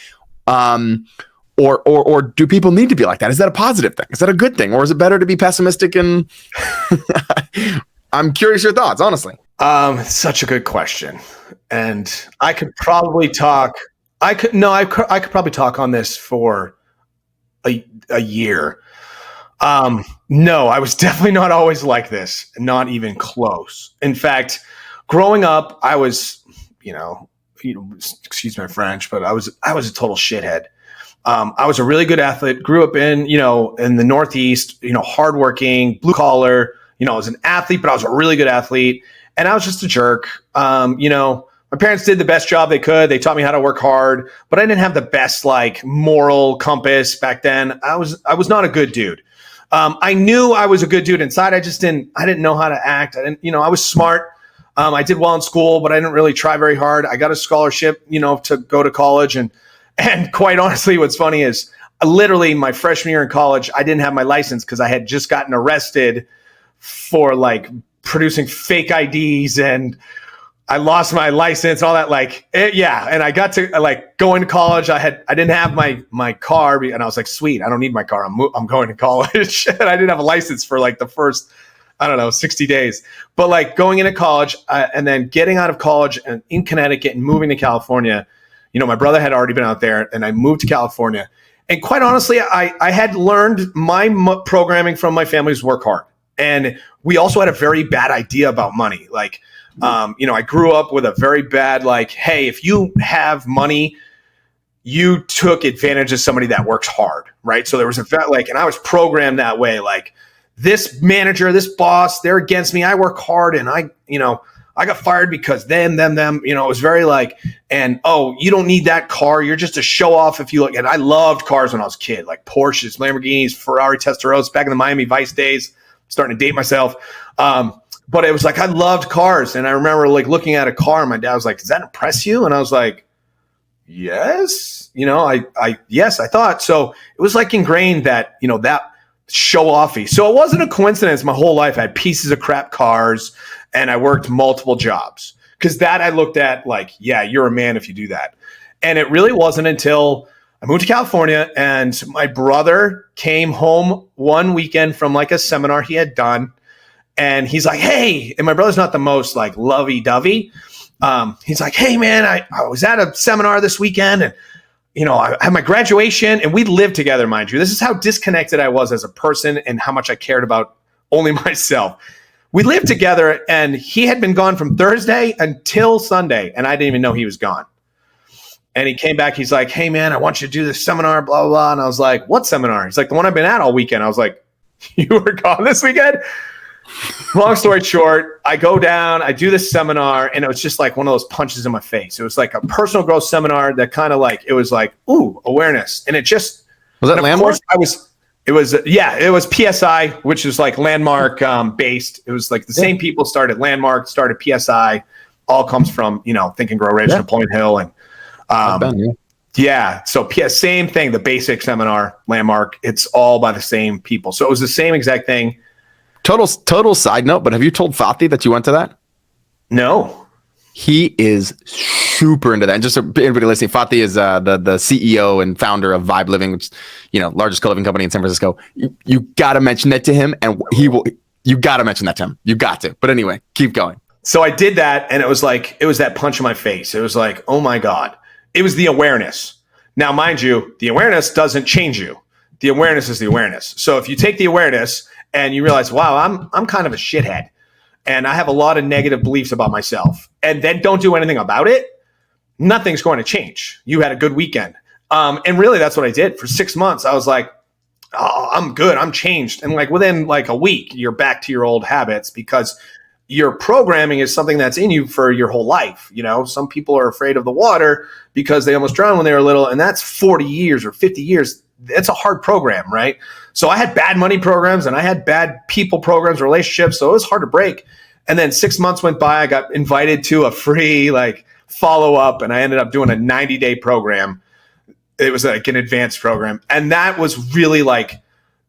Speaker 1: Or do people need to be like that? Is that a positive thing? Is that a good thing? Or is it better to be pessimistic? And I'm curious your thoughts, honestly.
Speaker 2: Such a good question. And I could probably talk, I could probably talk on this for a year. No, I was definitely not always like this, not even close. In fact, growing up, I was, excuse my French, but I was a total shithead. I was a really good athlete, grew up in the Northeast, hardworking, blue collar, I was an athlete, but I was a really good athlete and I was just a jerk. My parents did the best job they could. They taught me how to work hard, but I didn't have the best moral compass back then. I was not a good dude. I knew I was a good dude inside. I didn't know how to act. I was smart. I did well in school, but I didn't really try very hard. I got a scholarship, to go to college. And quite honestly, what's funny is literally my freshman year in college, I didn't have my license because I had just gotten arrested for like producing fake IDs, and I lost my license, all that, and I got to going to college. I didn't have my car, and I was like, sweet, I don't need my car. I'm going to college, and I didn't have a license for like the first, 60 days. But going into college and then getting out of college and in Connecticut and moving to California, my brother had already been out there, and I moved to California. And quite honestly, I had learned my programming from my family's work hard, and we also had a very bad idea about money. I grew up with a very bad, hey, if you have money, you took advantage of somebody that works hard, right? So there was and I was programmed that way. This manager, this boss, they're against me. I work hard, and I got fired because them. It was very you don't need that car. You're just a show off if you look. And I loved cars when I was a kid, like Porsches, Lamborghinis, Ferrari Testarossa, back in the Miami Vice days. I'm starting to date myself. But it was I loved cars. And I remember looking at a car, and my dad was like, does that impress you? And I was like, yes. Yes, I thought. So it was ingrained that, that show offy. So it wasn't a coincidence. My whole life I had pieces of crap cars, and I worked multiple jobs, because that I looked at yeah, you're a man if you do that. And it really wasn't until I moved to California, and my brother came home one weekend from a seminar he had done. And he's like, hey, and my brother's not the most lovey-dovey. He's like, hey, man, I was at a seminar this weekend, and, I had my graduation, and we lived together, mind you. This is how disconnected I was as a person and how much I cared about only myself. We lived together, and he had been gone from Thursday until Sunday, and I didn't even know he was gone. And he came back. He's like, hey, man, I want you to do this seminar, blah, blah, blah. And I was like, what seminar? He's like, the one I've been at all weekend. I was like, you were gone this weekend? Long story short, I go down, I do this seminar, and it was just one of those punches in my face. It was a personal growth seminar that kind of it was ooh, awareness. And it just
Speaker 1: was that Landmark?
Speaker 2: It was PSI, which is Landmark based. It was the same people started Landmark, started PSI, all comes from, Think and Grow Rich, Napoleon Hill. And so same thing, the basic seminar, Landmark, it's all by the same people. So it was the same exact thing.
Speaker 1: Total side note, but have you told Fatih that you went to that?
Speaker 2: No.
Speaker 1: He is super into that. And just so everybody listening, Fatih is the CEO and founder of Vibe Living, which is, largest co-living company in San Francisco. You got to mention that to him, and you got to mention that to him. You got to. But anyway, keep going.
Speaker 2: So I did that, and it was that punch in my face. It was oh my God. It was the awareness. Now, mind you, the awareness doesn't change you. The awareness is the awareness. So if you take the awareness and you realize, wow, I'm kind of a shithead, and I have a lot of negative beliefs about myself, and then don't do anything about it, nothing's going to change. You had a good weekend. And really, that's what I did. For 6 months, I was like, oh, I'm good. I'm changed. And within a week, you're back to your old habits, because your programming is something that's in you for your whole life. Some people are afraid of the water because they almost drowned when they were little, and that's 40 years or 50 years. It's a hard program, right? So I had bad money programs, and I had bad people programs, relationships. So it was hard to break. And then 6 months went by. I got invited to a free follow up, and I ended up doing a 90-day program. It was an advanced program. And that was really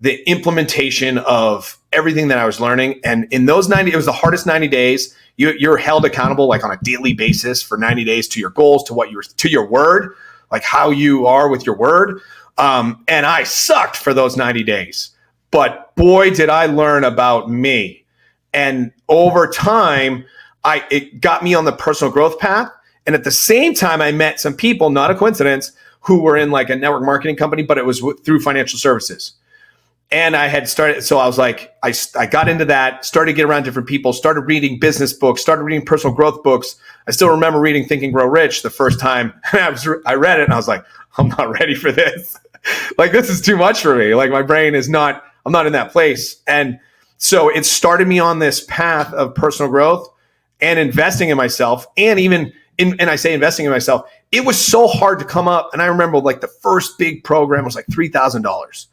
Speaker 2: the implementation of everything that I was learning. And in those 90, it was the hardest 90 days. You're held accountable on a daily basis for 90 days to your goals, to your word, how you are with your word. And I sucked for those 90 days, but boy, did I learn about me. And over time, it got me on the personal growth path. And at the same time, I met some people, not a coincidence, who were in a network marketing company, but it was through financial services. And I had started, so I was I got into that, started to get around different people, started reading business books, started reading personal growth books. I still remember reading Think and Grow Rich the first time. I read it, and I was like, I'm not ready for this. This is too much for me. My brain is not, I'm not in that place. And so it started me on this path of personal growth and investing in myself. And even and I say investing in myself, it was so hard to come up. And I remember the first big program was $3,000.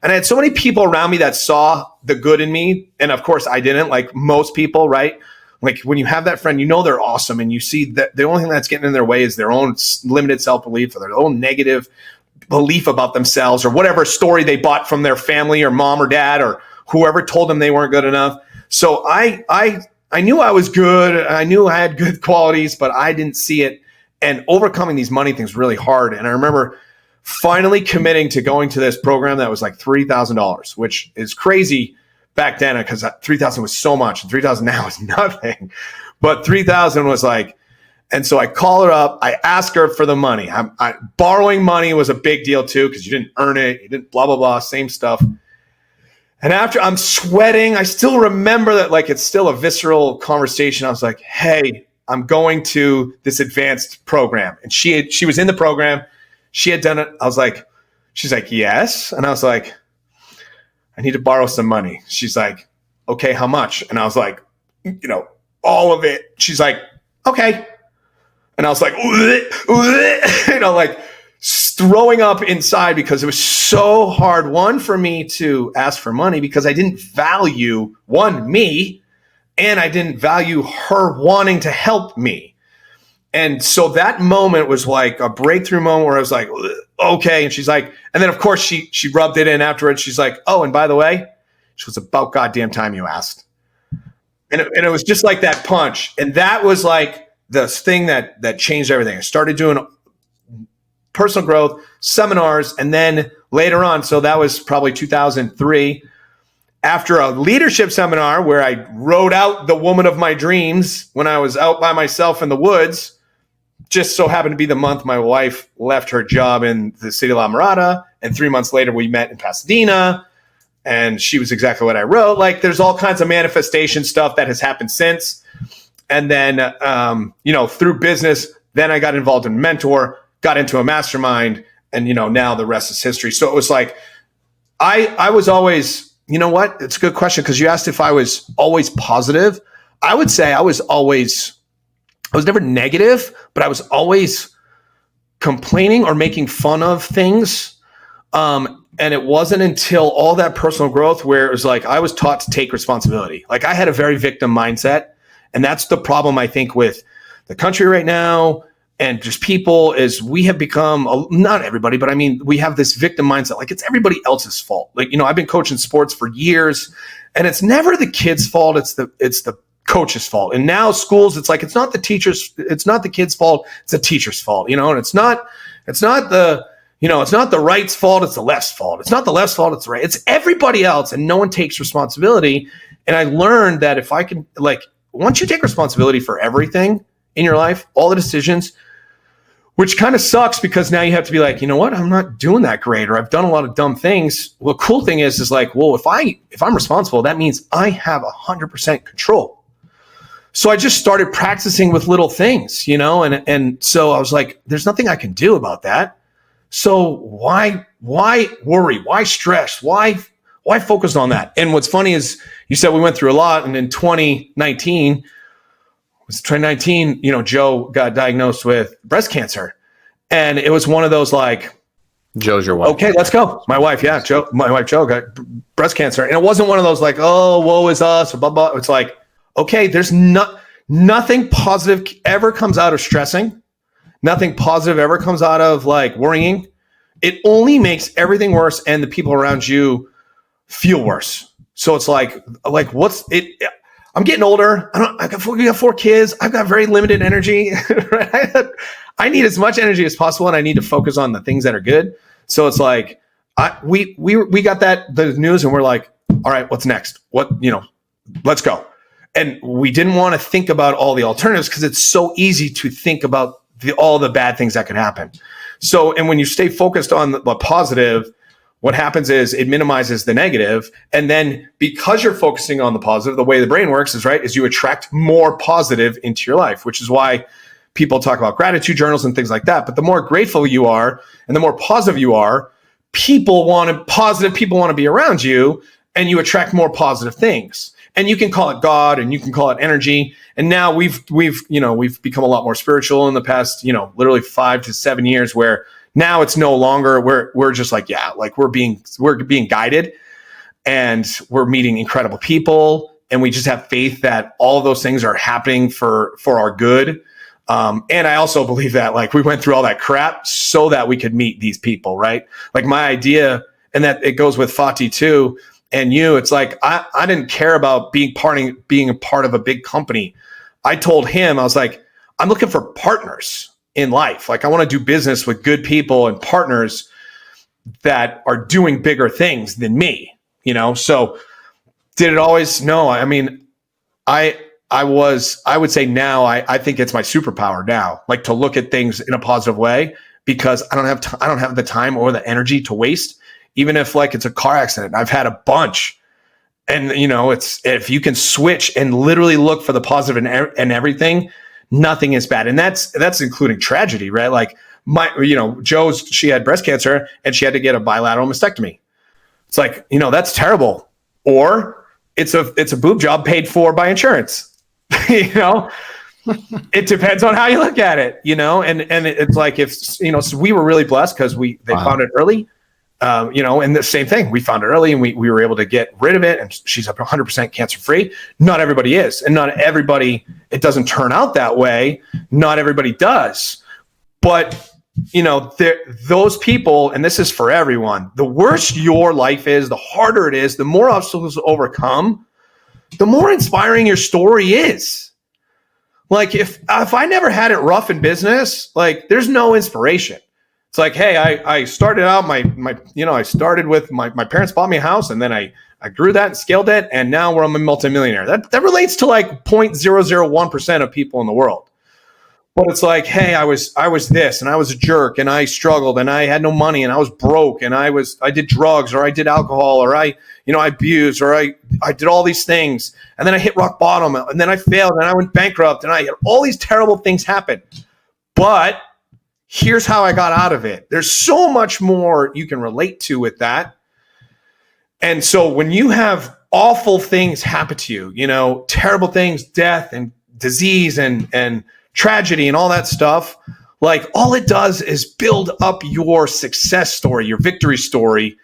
Speaker 2: And I had so many people around me that saw the good in me. And of course I didn't, like most people, right? Like when you have that friend, you know, they're awesome. And you see that the only thing that's getting in their way is their own limited self-belief or their own negative belief about themselves or whatever story they bought from their family or mom or dad or whoever told them they weren't good enough. So I knew I was good. I knew I had good qualities, but I didn't see it. And overcoming these money things really hard. And I remember finally committing to going to this program that was like $3,000, which is crazy back then because $3,000 was so much and $3,000 now is nothing. But $3,000 was like, and so I call her up. I ask her for the money. Borrowing money was a big deal too because you didn't earn it. You didn't blah, blah, blah, same stuff. And after I'm sweating, I still remember that like it's still a visceral conversation. I was like, hey, I'm going to this advanced program. And she was in the program. She had done it. I was like, she's like, yes. And I was like, I need to borrow some money. She's like, okay, how much? And I was like, you know, all of it. She's like, okay. And I was like, you know, like throwing up inside because it was so hard, one, for me to ask for money because I didn't value, one, me, and I didn't value her wanting to help me. And so that moment was like a breakthrough moment where I was like, okay. And she's like, and then of course she rubbed it in afterwards. She's like, oh, and by the way, she was about goddamn time you asked. And it was just like that punch. And that was like the thing that changed everything. I started doing personal growth seminars. And then later on, so that was probably 2003, after a leadership seminar where I wrote out the woman of my dreams when I was out by myself in the woods, just so happened to be the month my wife left her job in the city of La Mirada. And 3 months later, we met in Pasadena. And she was exactly what I wrote. Like there's all kinds of manifestation stuff that has happened since. And then, you know, through business, then I got involved in Mentor, got into a mastermind, and, you know, now the rest is history. So it was like, I was always, you know what? It's a good question because you asked if I was always positive. I would say I was never negative, but I was always complaining or making fun of things. And it wasn't until all that personal growth where it was like I was taught to take responsibility. Like I had a very victim mindset. And that's the problem, I think, with the country right now and just people is we have become, not everybody, but I mean, we have this victim mindset. Like it's everybody else's fault. Like, you know, I've been coaching sports for years and it's never the kid's fault. It's the coach's fault. And now schools, it's like, it's not the kid's fault. It's the teacher's fault, you know, and it's not the right's fault. It's the left's fault. It's not the left's fault. It's the right. It's everybody else. And no one takes responsibility. And I learned that if I can, like, once you take responsibility for everything in your life, all the decisions, which kind of sucks because now you have to be like, you know what, I'm not doing that great, or I've done a lot of dumb things. Well, the cool thing is like, well, if I'm responsible, that means I have 100% control. So I just started practicing with little things, you know, and so I was like, there's nothing I can do about that. So why worry? Why stress? Why focus on that? And what's funny is you said we went through a lot, and in 2019, you know, Joe got diagnosed with breast cancer, and it was one of those like,
Speaker 1: Joe's your wife.
Speaker 2: Okay, let's go. My wife, yeah, my wife Joe got breast cancer, and it wasn't one of those like, oh, woe is us, or blah blah. It's like, okay, there's nothing positive ever comes out of stressing. Nothing positive ever comes out of like worrying. It only makes everything worse, and the people around you feel worse. So it's like what's it? I'm getting older. We got 4 kids. I've got very limited energy. Right? I need as much energy as possible, and I need to focus on the things that are good. So it's like we got the news, and we're like, all right, what's next? Let's go. And we didn't want to think about all the alternatives because it's so easy to think about all the bad things that could happen. So, and when you stay focused on the positive, what happens is it minimizes the negative. And then because you're focusing on the positive, the way the brain works is you attract more positive into your life, which is why people talk about gratitude journals and things like that. But the more grateful you are and the more positive you are, people want to be around you, and you attract more positive things. And you can call it God, and you can call it energy. And now we've become a lot more spiritual in the past, literally 5 to 7 years, where Now it's no longer, we're just like, yeah, like we're being guided, and we're meeting incredible people, and we just have faith that all of those things are happening for our good. And I also believe that like we went through all that crap so that we could meet these people, right? Like my idea, and that it goes with Fatih too, and you, it's like, I didn't care about being a part of a big company. I told him, I was like, I'm looking for partners in life. Like I want to do business with good people and partners that are doing bigger things than me, So did it always? No. I mean, I would say now, I think it's my superpower now, like to look at things in a positive way, because I don't have the time or the energy to waste. Even if like it's a car accident, I've had a bunch, and it's, if you can switch and literally look for the positive and everything, nothing is bad. And that's including tragedy, right? Like she had breast cancer and she had to get a bilateral mastectomy. It's like, that's terrible. Or it's a boob job paid for by insurance. It depends on how you look at it, and it's like, if, so we were really blessed because they found it early, and the same thing, we found it early and we were able to get rid of it, and she's up 100% cancer free. Not everybody is, and not everybody, it doesn't turn out that way. Not everybody does, but those people, and this is for everyone, the worse your life is, the harder it is, the more obstacles to overcome, the more inspiring your story is. Like if I never had it rough in business, like there's no inspiration. It's like, hey, I started out I started with my parents bought me a house, and then I grew that and scaled it, and now I'm a multimillionaire. That relates to like 0.001% of people in the world. But it's like, hey, I was this, and I was a jerk, and I struggled, and I had no money, and I was broke, and I did drugs, or I did alcohol, or I abused, or I did all these things, and then I hit rock bottom, and then I failed, and I went bankrupt, and I had all these terrible things happen. But here's how I got out of it. There's so much more you can relate to with that. And so when you have awful things happen to you, terrible things, death and disease and tragedy and all that stuff, like all it does is build up your success story, your victory story,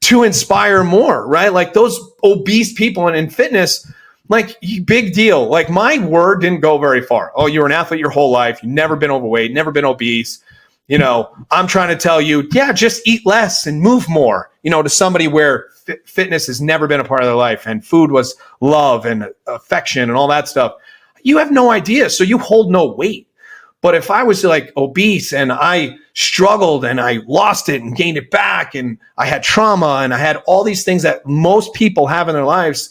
Speaker 2: to inspire more, right? Like those obese people in fitness, like big deal. Like my word didn't go very far. Oh, you're an athlete your whole life. You've never been overweight, never been obese. I'm trying to tell you, yeah, just eat less and move more, to somebody where fitness has never been a part of their life, and food was love and affection and all that stuff. You have no idea. So you hold no weight. But if I was like obese and I struggled and I lost it and gained it back, and I had trauma and I had all these things that most people have in their lives,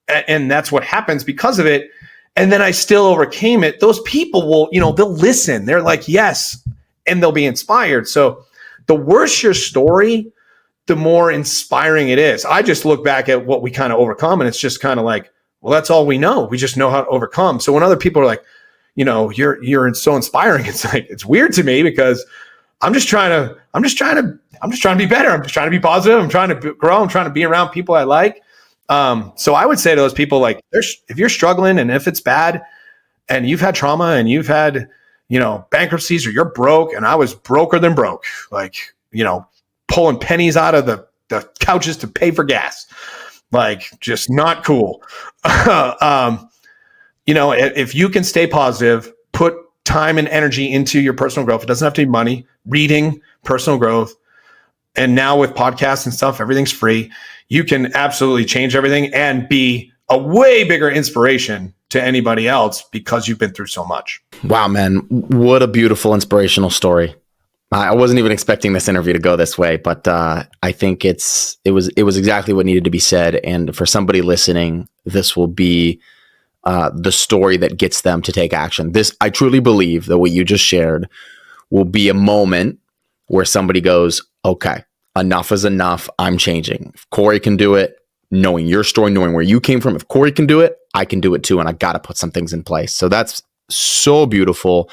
Speaker 2: and that's what happens because of it, and then I still overcame it, those people will, they'll listen. They're like, yes, and they'll be inspired. So the worse your story, the more inspiring it is. I just look back at what we kind of overcome, and it's just kind of like, well, that's all we know. We just know how to overcome. So when other people are like, you're so inspiring, it's like, it's weird to me, because I'm just trying to be better. I'm just trying to be positive. I'm trying to grow. I'm trying to be around people I like. So I would say to those people, like, if you're struggling and if it's bad and you've had trauma and you've had, bankruptcies, or you're broke, and I was broker than broke, like, pulling pennies out of the couches to pay for gas, like just not cool. If you can stay positive, put time and energy into your personal growth. It doesn't have to be money, reading, personal growth. And now with podcasts and stuff, everything's free. You can absolutely change everything and be a way bigger inspiration to anybody else because you've been through so much.
Speaker 1: Wow, man. What a beautiful, inspirational story. I wasn't even expecting this interview to go this way, but I think it was exactly what needed to be said. And for somebody listening, this will be the story that gets them to take action. I truly believe that what you just shared will be a moment where somebody goes, okay, enough is enough. I'm changing. If Corey can do it, knowing your story, knowing where you came from, if Corey can do it, I can do it too. And I got to put some things in place. So that's so beautiful.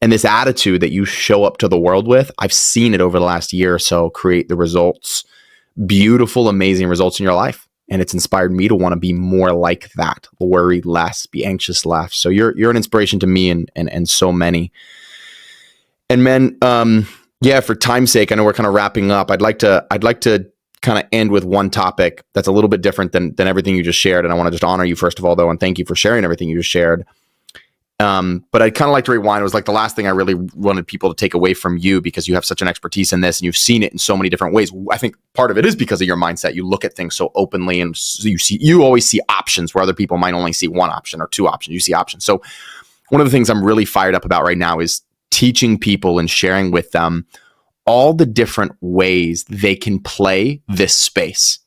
Speaker 1: And this attitude that you show up to the world with, I've seen it over the last year or so create the results, beautiful, amazing results in your life. And it's inspired me to want to be more like that, worry less, be anxious less. So you're an inspiration to me and so many. And man, Yeah, for time's sake, I know we're kind of wrapping up. I'd like to kind of end with one topic that's a little bit different than everything you just shared. And I want to just honor you first of all, though, and thank you for sharing everything you just shared. But I'd kind of like to rewind. It was like the last thing I really wanted people to take away from you, because you have such an expertise in this and you've seen it in so many different ways. I think part of it is because of your mindset. You look at things so openly, and so you always see options where other people might only see one option or two options. You see options. So one of the things I'm really fired up about right now is teaching people and sharing with them all the different ways they can play this space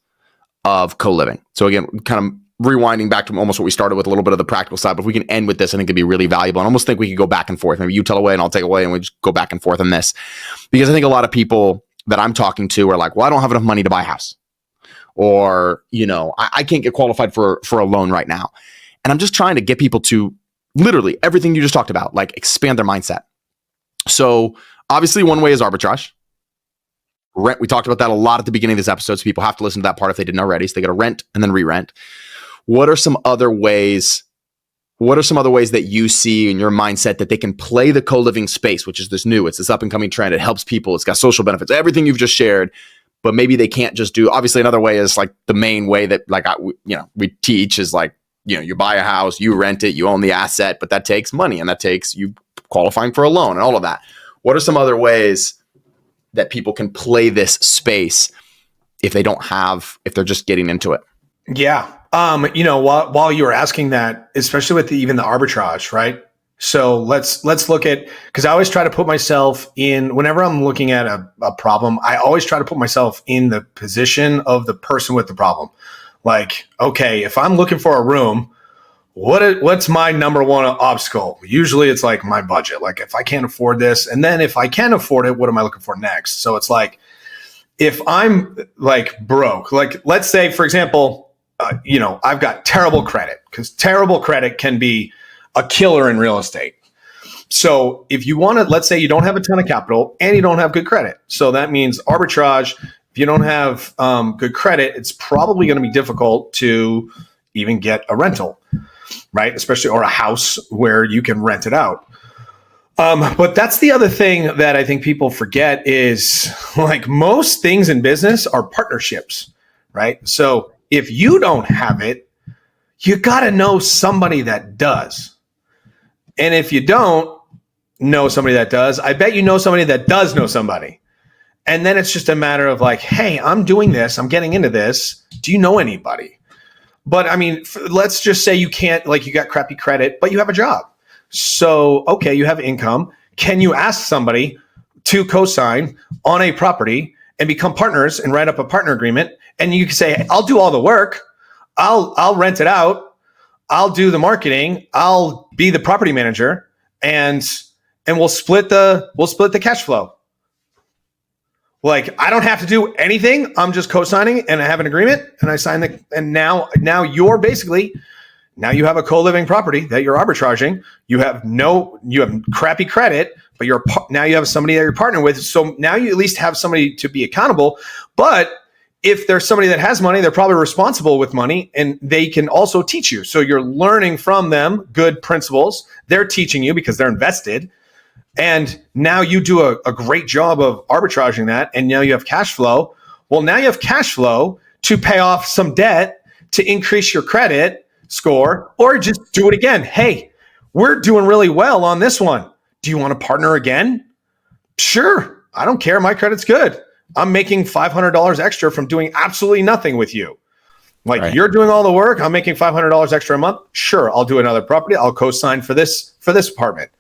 Speaker 1: of co-living. So again, kind of rewinding back to almost what we started with, a little bit of the practical side, but if we can end with this, I think it'd be really valuable. And I almost think we could go back and forth. Maybe you tell away and I'll take away, and we just go back and forth on this. Because I think a lot of people that I'm talking to are like, well, I don't have enough money to buy a house. Or, I can't get qualified for a loan right now. And I'm just trying to get people to literally everything you just talked about, like expand their mindset. So obviously one way is arbitrage. Rent. We talked about that a lot at the beginning of this episode, so people have to listen to that part if they didn't already. So they got to rent and then re-rent. What are some other ways that you see in your mindset that they can play the co-living space, which is it's this up and coming trend. It helps people. It's got social benefits, everything you've just shared, but maybe they can't just do. Obviously, another way is like the main way that we teach is like, you buy a house, you rent it, you own the asset, but that takes money and that takes you qualifying for a loan and all of that. What are some other ways that people can play this space if they're just getting into it?
Speaker 2: Yeah. While you were asking that, especially with even the arbitrage, right? So let's look at, because I always try to put myself in, whenever I'm looking at a problem, I always try to put myself in the position of the person with the problem. Like, okay, if I'm looking for a room, what's my number one obstacle? Usually it's like my budget. Like if I can't afford this, and then if I can afford it, what am I looking for next? So it's like, if I'm like broke, like let's say, for example, I've got terrible credit, because terrible credit can be a killer in real estate. So if you want to, let's say you don't have a ton of capital and you don't have good credit. So that means arbitrage. If you don't have good credit, it's probably going to be difficult to even get a rental, right? Especially, or a house where you can rent it out. But that's the other thing that I think people forget is, like, most things in business are partnerships, right? So if you don't have it, you got to know somebody that does. And if you don't know somebody that does, I bet you know somebody that does know somebody. And then it's just a matter of like, hey, I'm doing this, I'm getting into this. Do you know anybody? But I mean, let's just say you can't, like, you got crappy credit, but you have a job. So, okay, you have income. Can you ask somebody to co-sign on a property and become partners and write up a partner agreement? And you can say, hey, I'll do all the work. I'll rent it out. I'll do the marketing. I'll be the property manager, and we'll split the cash flow. Like, I don't have to do anything. I'm just co-signing and I have an agreement and I sign and now you're basically, now you have a co-living property that you're arbitraging. You have crappy credit, but now you have somebody that you're partnering with. So now you at least have somebody to be accountable. But if there's somebody that has money, they're probably responsible with money, and they can also teach you. So you're learning from them good principles. They're teaching you because they're invested. And now you do a great job of arbitraging that, and now you have cash flow. Well, now you have cash flow to pay off some debt, to increase your credit score, or just do it again. Hey, we're doing really well on this one. Do you want to partner again? Sure. I don't care. My credit's good. I'm making $500 extra from doing absolutely nothing with you. Like, right. You're doing all the work. I'm making $500 extra a month. Sure. I'll do another property. I'll co-sign for this apartment.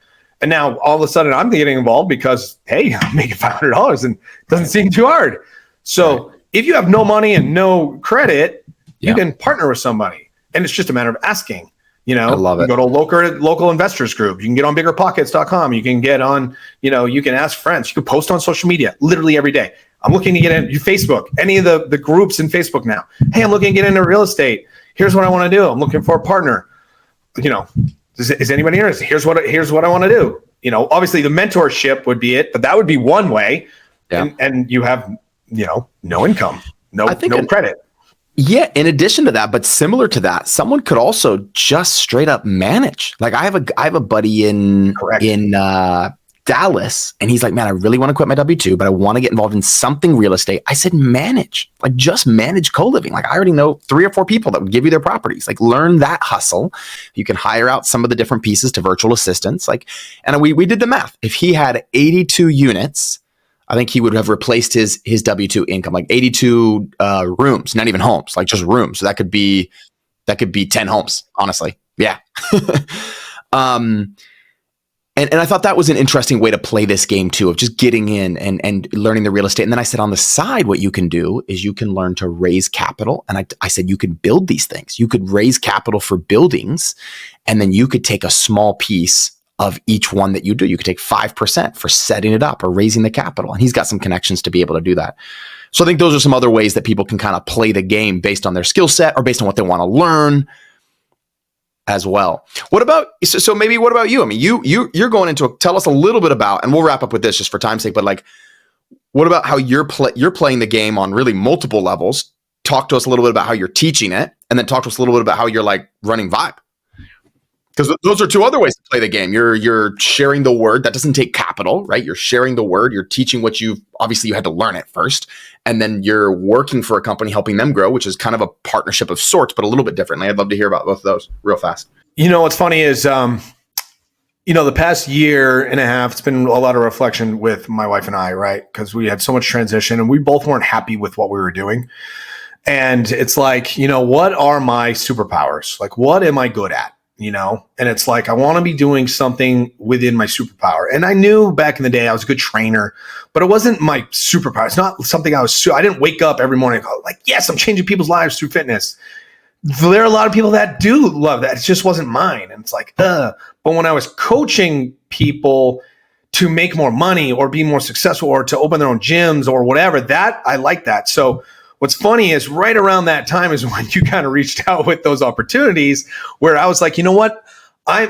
Speaker 2: And now all of a sudden I'm getting involved because, hey, I'm making $500 and it doesn't seem too hard. So right. If you have no money and no credit, you can partner with somebody. And it's just a matter of asking. I love it. You go to a local investors group. You can get on biggerpockets.com. You can get on, you can ask friends. You can post on social media literally every day. I'm looking to get into Facebook, any of the groups in Facebook now. Hey, I'm looking to get into real estate. Here's what I want to do. I'm looking for a partner. Is anybody interested? Here's what I want to do. Obviously the mentorship would be it, but that would be one way. Yeah. And you have, no income, no credit.
Speaker 1: Yeah. In addition to that, but similar to that, someone could also just straight up manage. Like I have a buddy in Dallas. And he's like, man, I really want to quit my W-2, but I want to get involved in something real estate. I said, just manage co-living. Like I already know 3 or 4 people that would give you their properties. Like learn that hustle. You can hire out some of the different pieces to virtual assistants. And we did the math. If he had 82 units, I think he would have replaced his W-2 income, like 82 rooms, not even homes, like just rooms. So that could be 10 homes, honestly. Yeah. And I thought that was an interesting way to play this game too, of just getting in and learning the real estate. And then I said, on the side, what you can do is you can learn to raise capital. And I said, you could build these things. You could raise capital for buildings, and then you could take a small piece of each one that you do. You could take 5% for setting it up or raising the capital. And he's got some connections to be able to do that. So I think those are some other ways that people can kind of play the game based on their skill set or based on what they want to learn as well. What about you? I mean, you're going into tell us a little bit about, and we'll wrap up with this just for time's sake, but like, what about how you're playing the game on really multiple levels? Talk to us a little bit about how you're teaching it, and then talk to us a little bit about how you're like running Vibe. Because those are 2 other ways to play the game. You're sharing the word. That doesn't take capital, right? You're sharing the word. You're teaching what you had to learn it first. And then you're working for a company, helping them grow, which is kind of a partnership of sorts, but a little bit differently. I'd love to hear about both of those real fast.
Speaker 2: What's funny is, the past year and a half, it's been a lot of reflection with my wife and I, right? Because we had so much transition and we both weren't happy with what we were doing. And it's like, what are my superpowers? Like, what am I good at? And it's like, I want to be doing something within my superpower. And I knew back in the day I was a good trainer, but it wasn't my superpower. It's not something I didn't wake up every morning and go like, yes, I'm changing people's lives through fitness. There are a lot of people that do love that. It just wasn't mine. And it's like, But when I was coaching people to make more money or be more successful or to open their own gyms or whatever, that I like that. So what's funny is right around that time is when you kind of reached out with those opportunities where I was like, you know what? I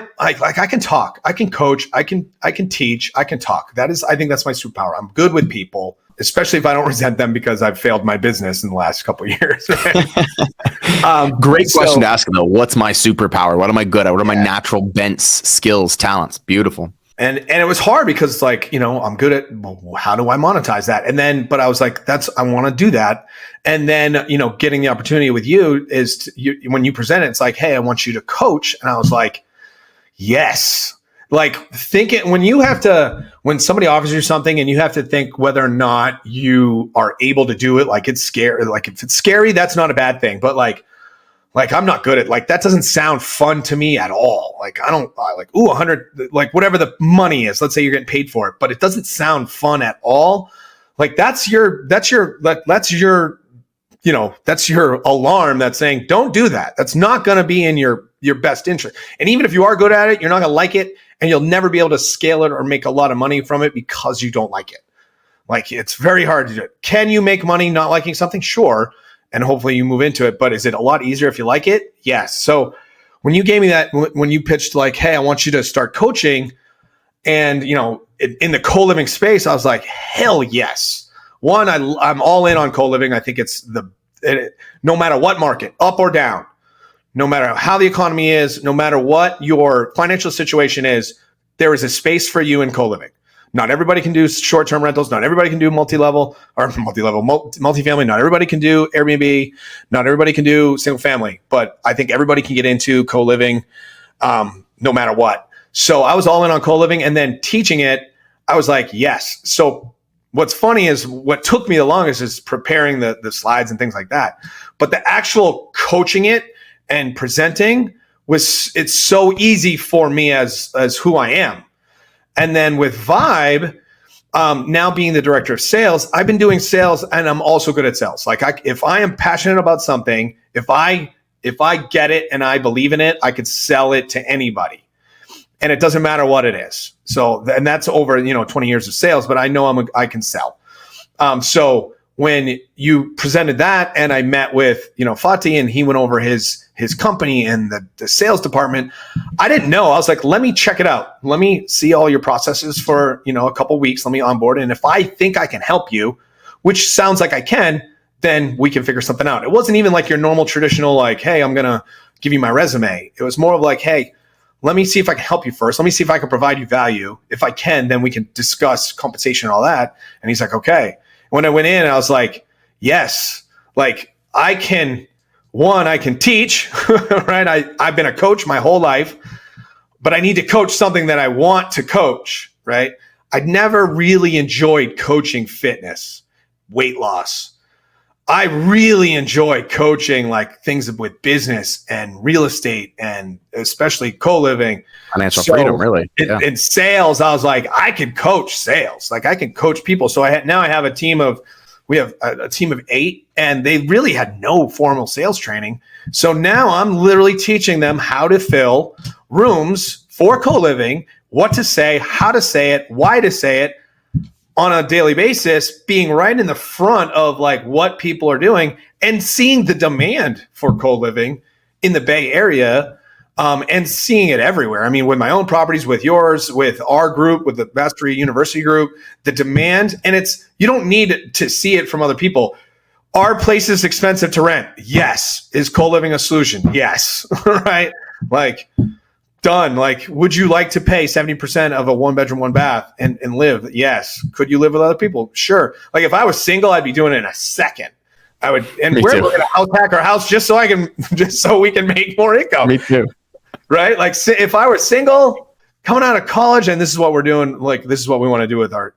Speaker 2: can talk, I can coach, I can teach, I can talk. I think that's my superpower. I'm good with people, especially if I don't resent them because I've failed my business in the last couple of years. Right?
Speaker 1: Great question to ask though. What's my superpower? What am I good at? What are my natural bents, skills, talents? Beautiful.
Speaker 2: And it was hard because it's like, I'm good at, well, how do I monetize that? And then, but I was like, I want to do that. And then, getting the opportunity with you is when you present it, it's like, hey, I want you to coach. And I was like, yes. Like when somebody offers you something and you have to think whether or not you are able to do it, like it's scary. Like if it's scary, that's not a bad thing. But like I'm not good at that doesn't sound fun to me at all. Like I don't like, 100, like whatever the money is, let's say you're getting paid for it, but it doesn't sound fun at all. Like that's your alarm that's saying, don't do that. That's not going to be in your best interest. And even if you are good at it, you're not going to like it and you'll never be able to scale it or make a lot of money from it because you don't like it. Like it's very hard to do it. Can you make money not liking something? Sure. And hopefully you move into it, but is it a lot easier if you like it? Yes. So when you gave me that, when you pitched like, hey, I want you to start coaching and, in the co-living space, I was like, hell yes. One, I'm all in on co-living. I think it's no matter what market, up or down, no matter how the economy is, no matter what your financial situation is, there is a space for you in co-living. Not everybody can do short-term rentals. Not everybody can do multifamily. Not everybody can do Airbnb. Not everybody can do single family. But I think everybody can get into co-living no matter what. So I was all in on co-living and then teaching it. I was like, yes. So what's funny is what took me the longest is preparing the slides and things like that. But the actual coaching it and presenting it's so easy for me as who I am. And then with Vibe, now being the director of sales, I've been doing sales and I'm also good at sales. Like if I am passionate about something, if I get it and I believe in it, I could sell it to anybody. And it doesn't matter what it is. So, and that's over, 20 years of sales, but I know I can sell. So when you presented that and I met with, Fatih and he went over his company and the sales department, I didn't know. I was like, let me check it out. Let me see all your processes for, a couple of weeks. Let me onboard. And if I think I can help you, which sounds like I can, then we can figure something out. It wasn't even like your normal traditional, like, hey, I'm going to give you my resume. It was more of like, hey, let me see if I can help you first. Let me see if I can provide you value. If I can, then we can discuss compensation and all that. And he's like, okay. When I went in, I was like, yes, like I can teach, right? I've been a coach my whole life, but I need to coach something that I want to coach, right? I'd never really enjoyed coaching fitness, weight loss. I really enjoy coaching like things with business and real estate and especially co-living.
Speaker 1: Financial freedom, really.
Speaker 2: In sales, I was like, I can coach sales. Like I can coach people. So now I have a team of 8, and they really had no formal sales training. So now I'm literally teaching them how to fill rooms for co-living, what to say, how to say it, why to say it on a daily basis, being right in the front of like what people are doing and seeing the demand for co-living in the Bay Area, and seeing it everywhere. I mean, with my own properties, with yours, with our group, with the Mastery University group, the demand, and you don't need to see it from other people. Are places expensive to rent? Yes. Is co-living a solution? Yes. Right? Like, done. Like, would you like to pay 70% of a 1-bedroom, 1-bath and live? Yes. Could you live with other people? Sure. Like if I was single, I'd be doing it in a second. I would, and we're going to house hack our house just so we can make more income.
Speaker 1: Me too.
Speaker 2: Right? Like if I were single, coming out of college, and this is what we're doing, like this is what we want to do with our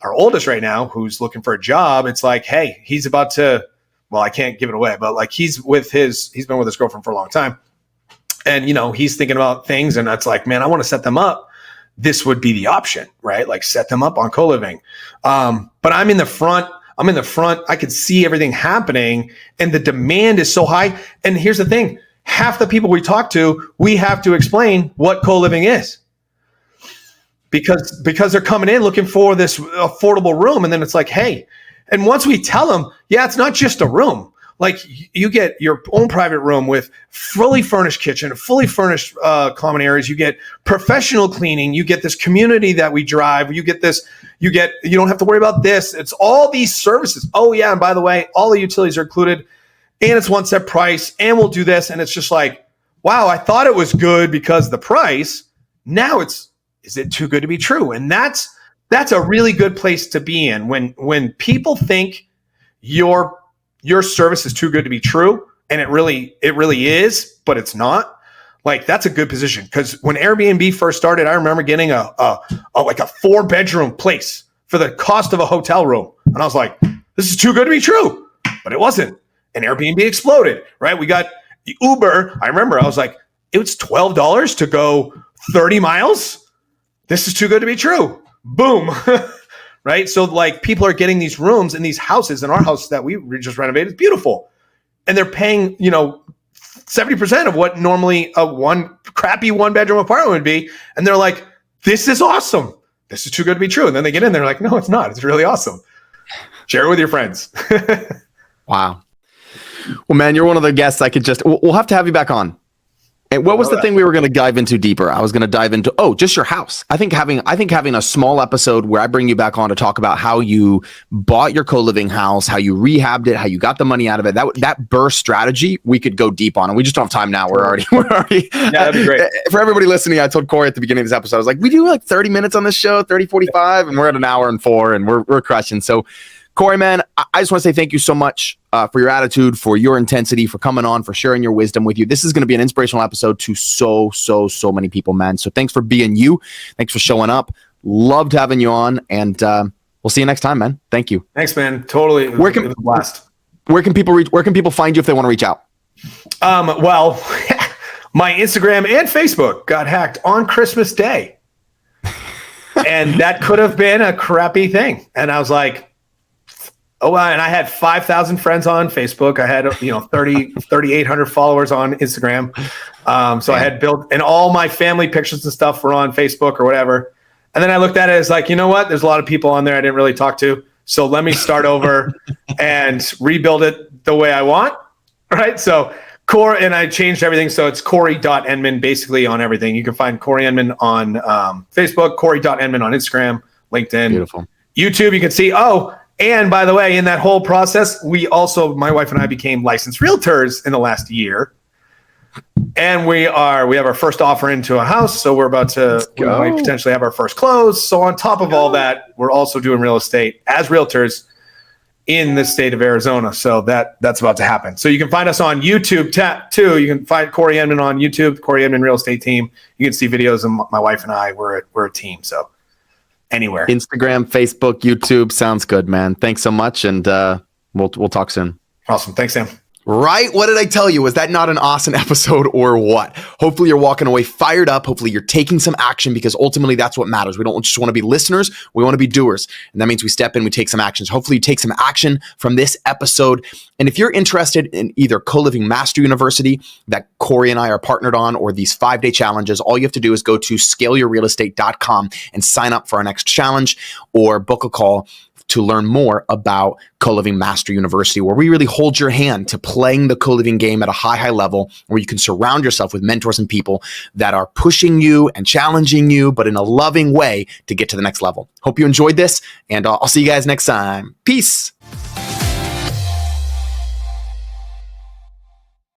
Speaker 2: oldest right now, who's looking for a job. It's like, hey, he's about to, well, I can't give it away, but like he's been with his girlfriend for a long time. And, he's thinking about things, and it's like, man, I want to set them up. This would be the option, right? Like set them up on co-living. But I'm in the front. I could see everything happening, and the demand is so high. And here's the thing. Half the people we talk to, we have to explain what co-living is. Because they're coming in looking for this affordable room. And then it's like, hey, and once we tell them, yeah, it's not just a room. Like you get your own private room with fully furnished kitchen, fully furnished common areas. You get professional cleaning. You get this community that we drive. You don't have to worry about this. It's all these services. Oh yeah. And by the way, all the utilities are included, and it's one set price, and we'll do this. And it's just like, wow, I thought it was good because of the price. Now is it too good to be true? And that's a really good place to be in when people think your service is too good to be true, and it really is, but it's not. Like that's a good position, because when Airbnb first started, I remember getting a 4-bedroom place for the cost of a hotel room, and I was like, this is too good to be true, but it wasn't. And Airbnb exploded, right? We got Uber. I remember I was like, it was $12 to go 30 miles. This is too good to be true. Boom. Right? So like people are getting these rooms in these houses, and our house that we just renovated is beautiful. And they're paying, 70% of what normally a crappy 1-bedroom apartment would be. And they're like, this is awesome. This is too good to be true. And then they get in, they're like, no, it's not. It's really awesome. Share it with your friends.
Speaker 1: Wow. Well, man, you're one of the guests we'll have to have you back on. And what was the thing we were going to dive into deeper? I was going to dive into, just your house. I think having a small episode where I bring you back on to talk about how you bought your co-living house, how you rehabbed it, how you got the money out of it, that burst strategy, we could go deep on, and we just don't have time now. We're already
Speaker 2: yeah, that'd be great.
Speaker 1: For everybody listening, I told Corey at the beginning of this episode, I was like, we do like 30 minutes on this show, 30, 45, and we're at an hour and 4, and we're crushing. So Corey, man, I just want to say thank you so much for your attitude, for your intensity, for coming on, for sharing your wisdom with you. This is going to be an inspirational episode to so many people, man. So thanks for being you. Thanks for showing up. Loved having you on, and we'll see you next time, man. Thank you.
Speaker 2: Thanks, man. Totally.
Speaker 1: Where can people find you if they want to reach out?
Speaker 2: Well, my Instagram and Facebook got hacked on Christmas Day, and that could have been a crappy thing. And I was like, oh, and I had 5,000 friends on Facebook. I had 3,800 followers on Instagram. So I had built, and all my family pictures and stuff were on Facebook or whatever. And then I looked at it as like, you know what? There's a lot of people on there I didn't really talk to. So let me start over and rebuild it the way I want. Right. So and I changed everything. So it's Corey.Enman basically on everything. You can find Corey Enman on Facebook, Corey.Enman on Instagram, LinkedIn,
Speaker 1: beautiful.
Speaker 2: YouTube. You can see, and by the way, in that whole process, my wife and I became licensed realtors in the last year. And we have our first offer into a house, so we might potentially have our first close. So on top of all that, we're also doing real estate as realtors in the state of Arizona. So that's about to happen. So you can find us on YouTube too. You can find Corey Enman on YouTube, Corey Enman Real Estate Team. You can see videos of my wife and I. We're a team. So anywhere.
Speaker 1: Instagram, Facebook, YouTube. Sounds good, man. Thanks so much, and we'll talk soon.
Speaker 2: Awesome. Thanks, Sam.
Speaker 1: Right? What did I tell you? Was that not an awesome episode or what? Hopefully you're walking away fired up. Hopefully you're taking some action, because ultimately that's what matters. We don't just want to be listeners. We want to be doers. And that means we step in, we take some actions. Hopefully you take some action from this episode. And if you're interested in either CoLiving Master University that Corey and I are partnered on, or these 5-day challenges, all you have to do is go to scaleyourrealestate.com and sign up for our next challenge, or book a call to learn more about CoLiving Master University, where we really hold your hand to playing the co-living game at a high level, where you can surround yourself with mentors and people that are pushing you and challenging you, but in a loving way, to get to the next level. Hope you enjoyed this, and I'll see you guys next time. Peace.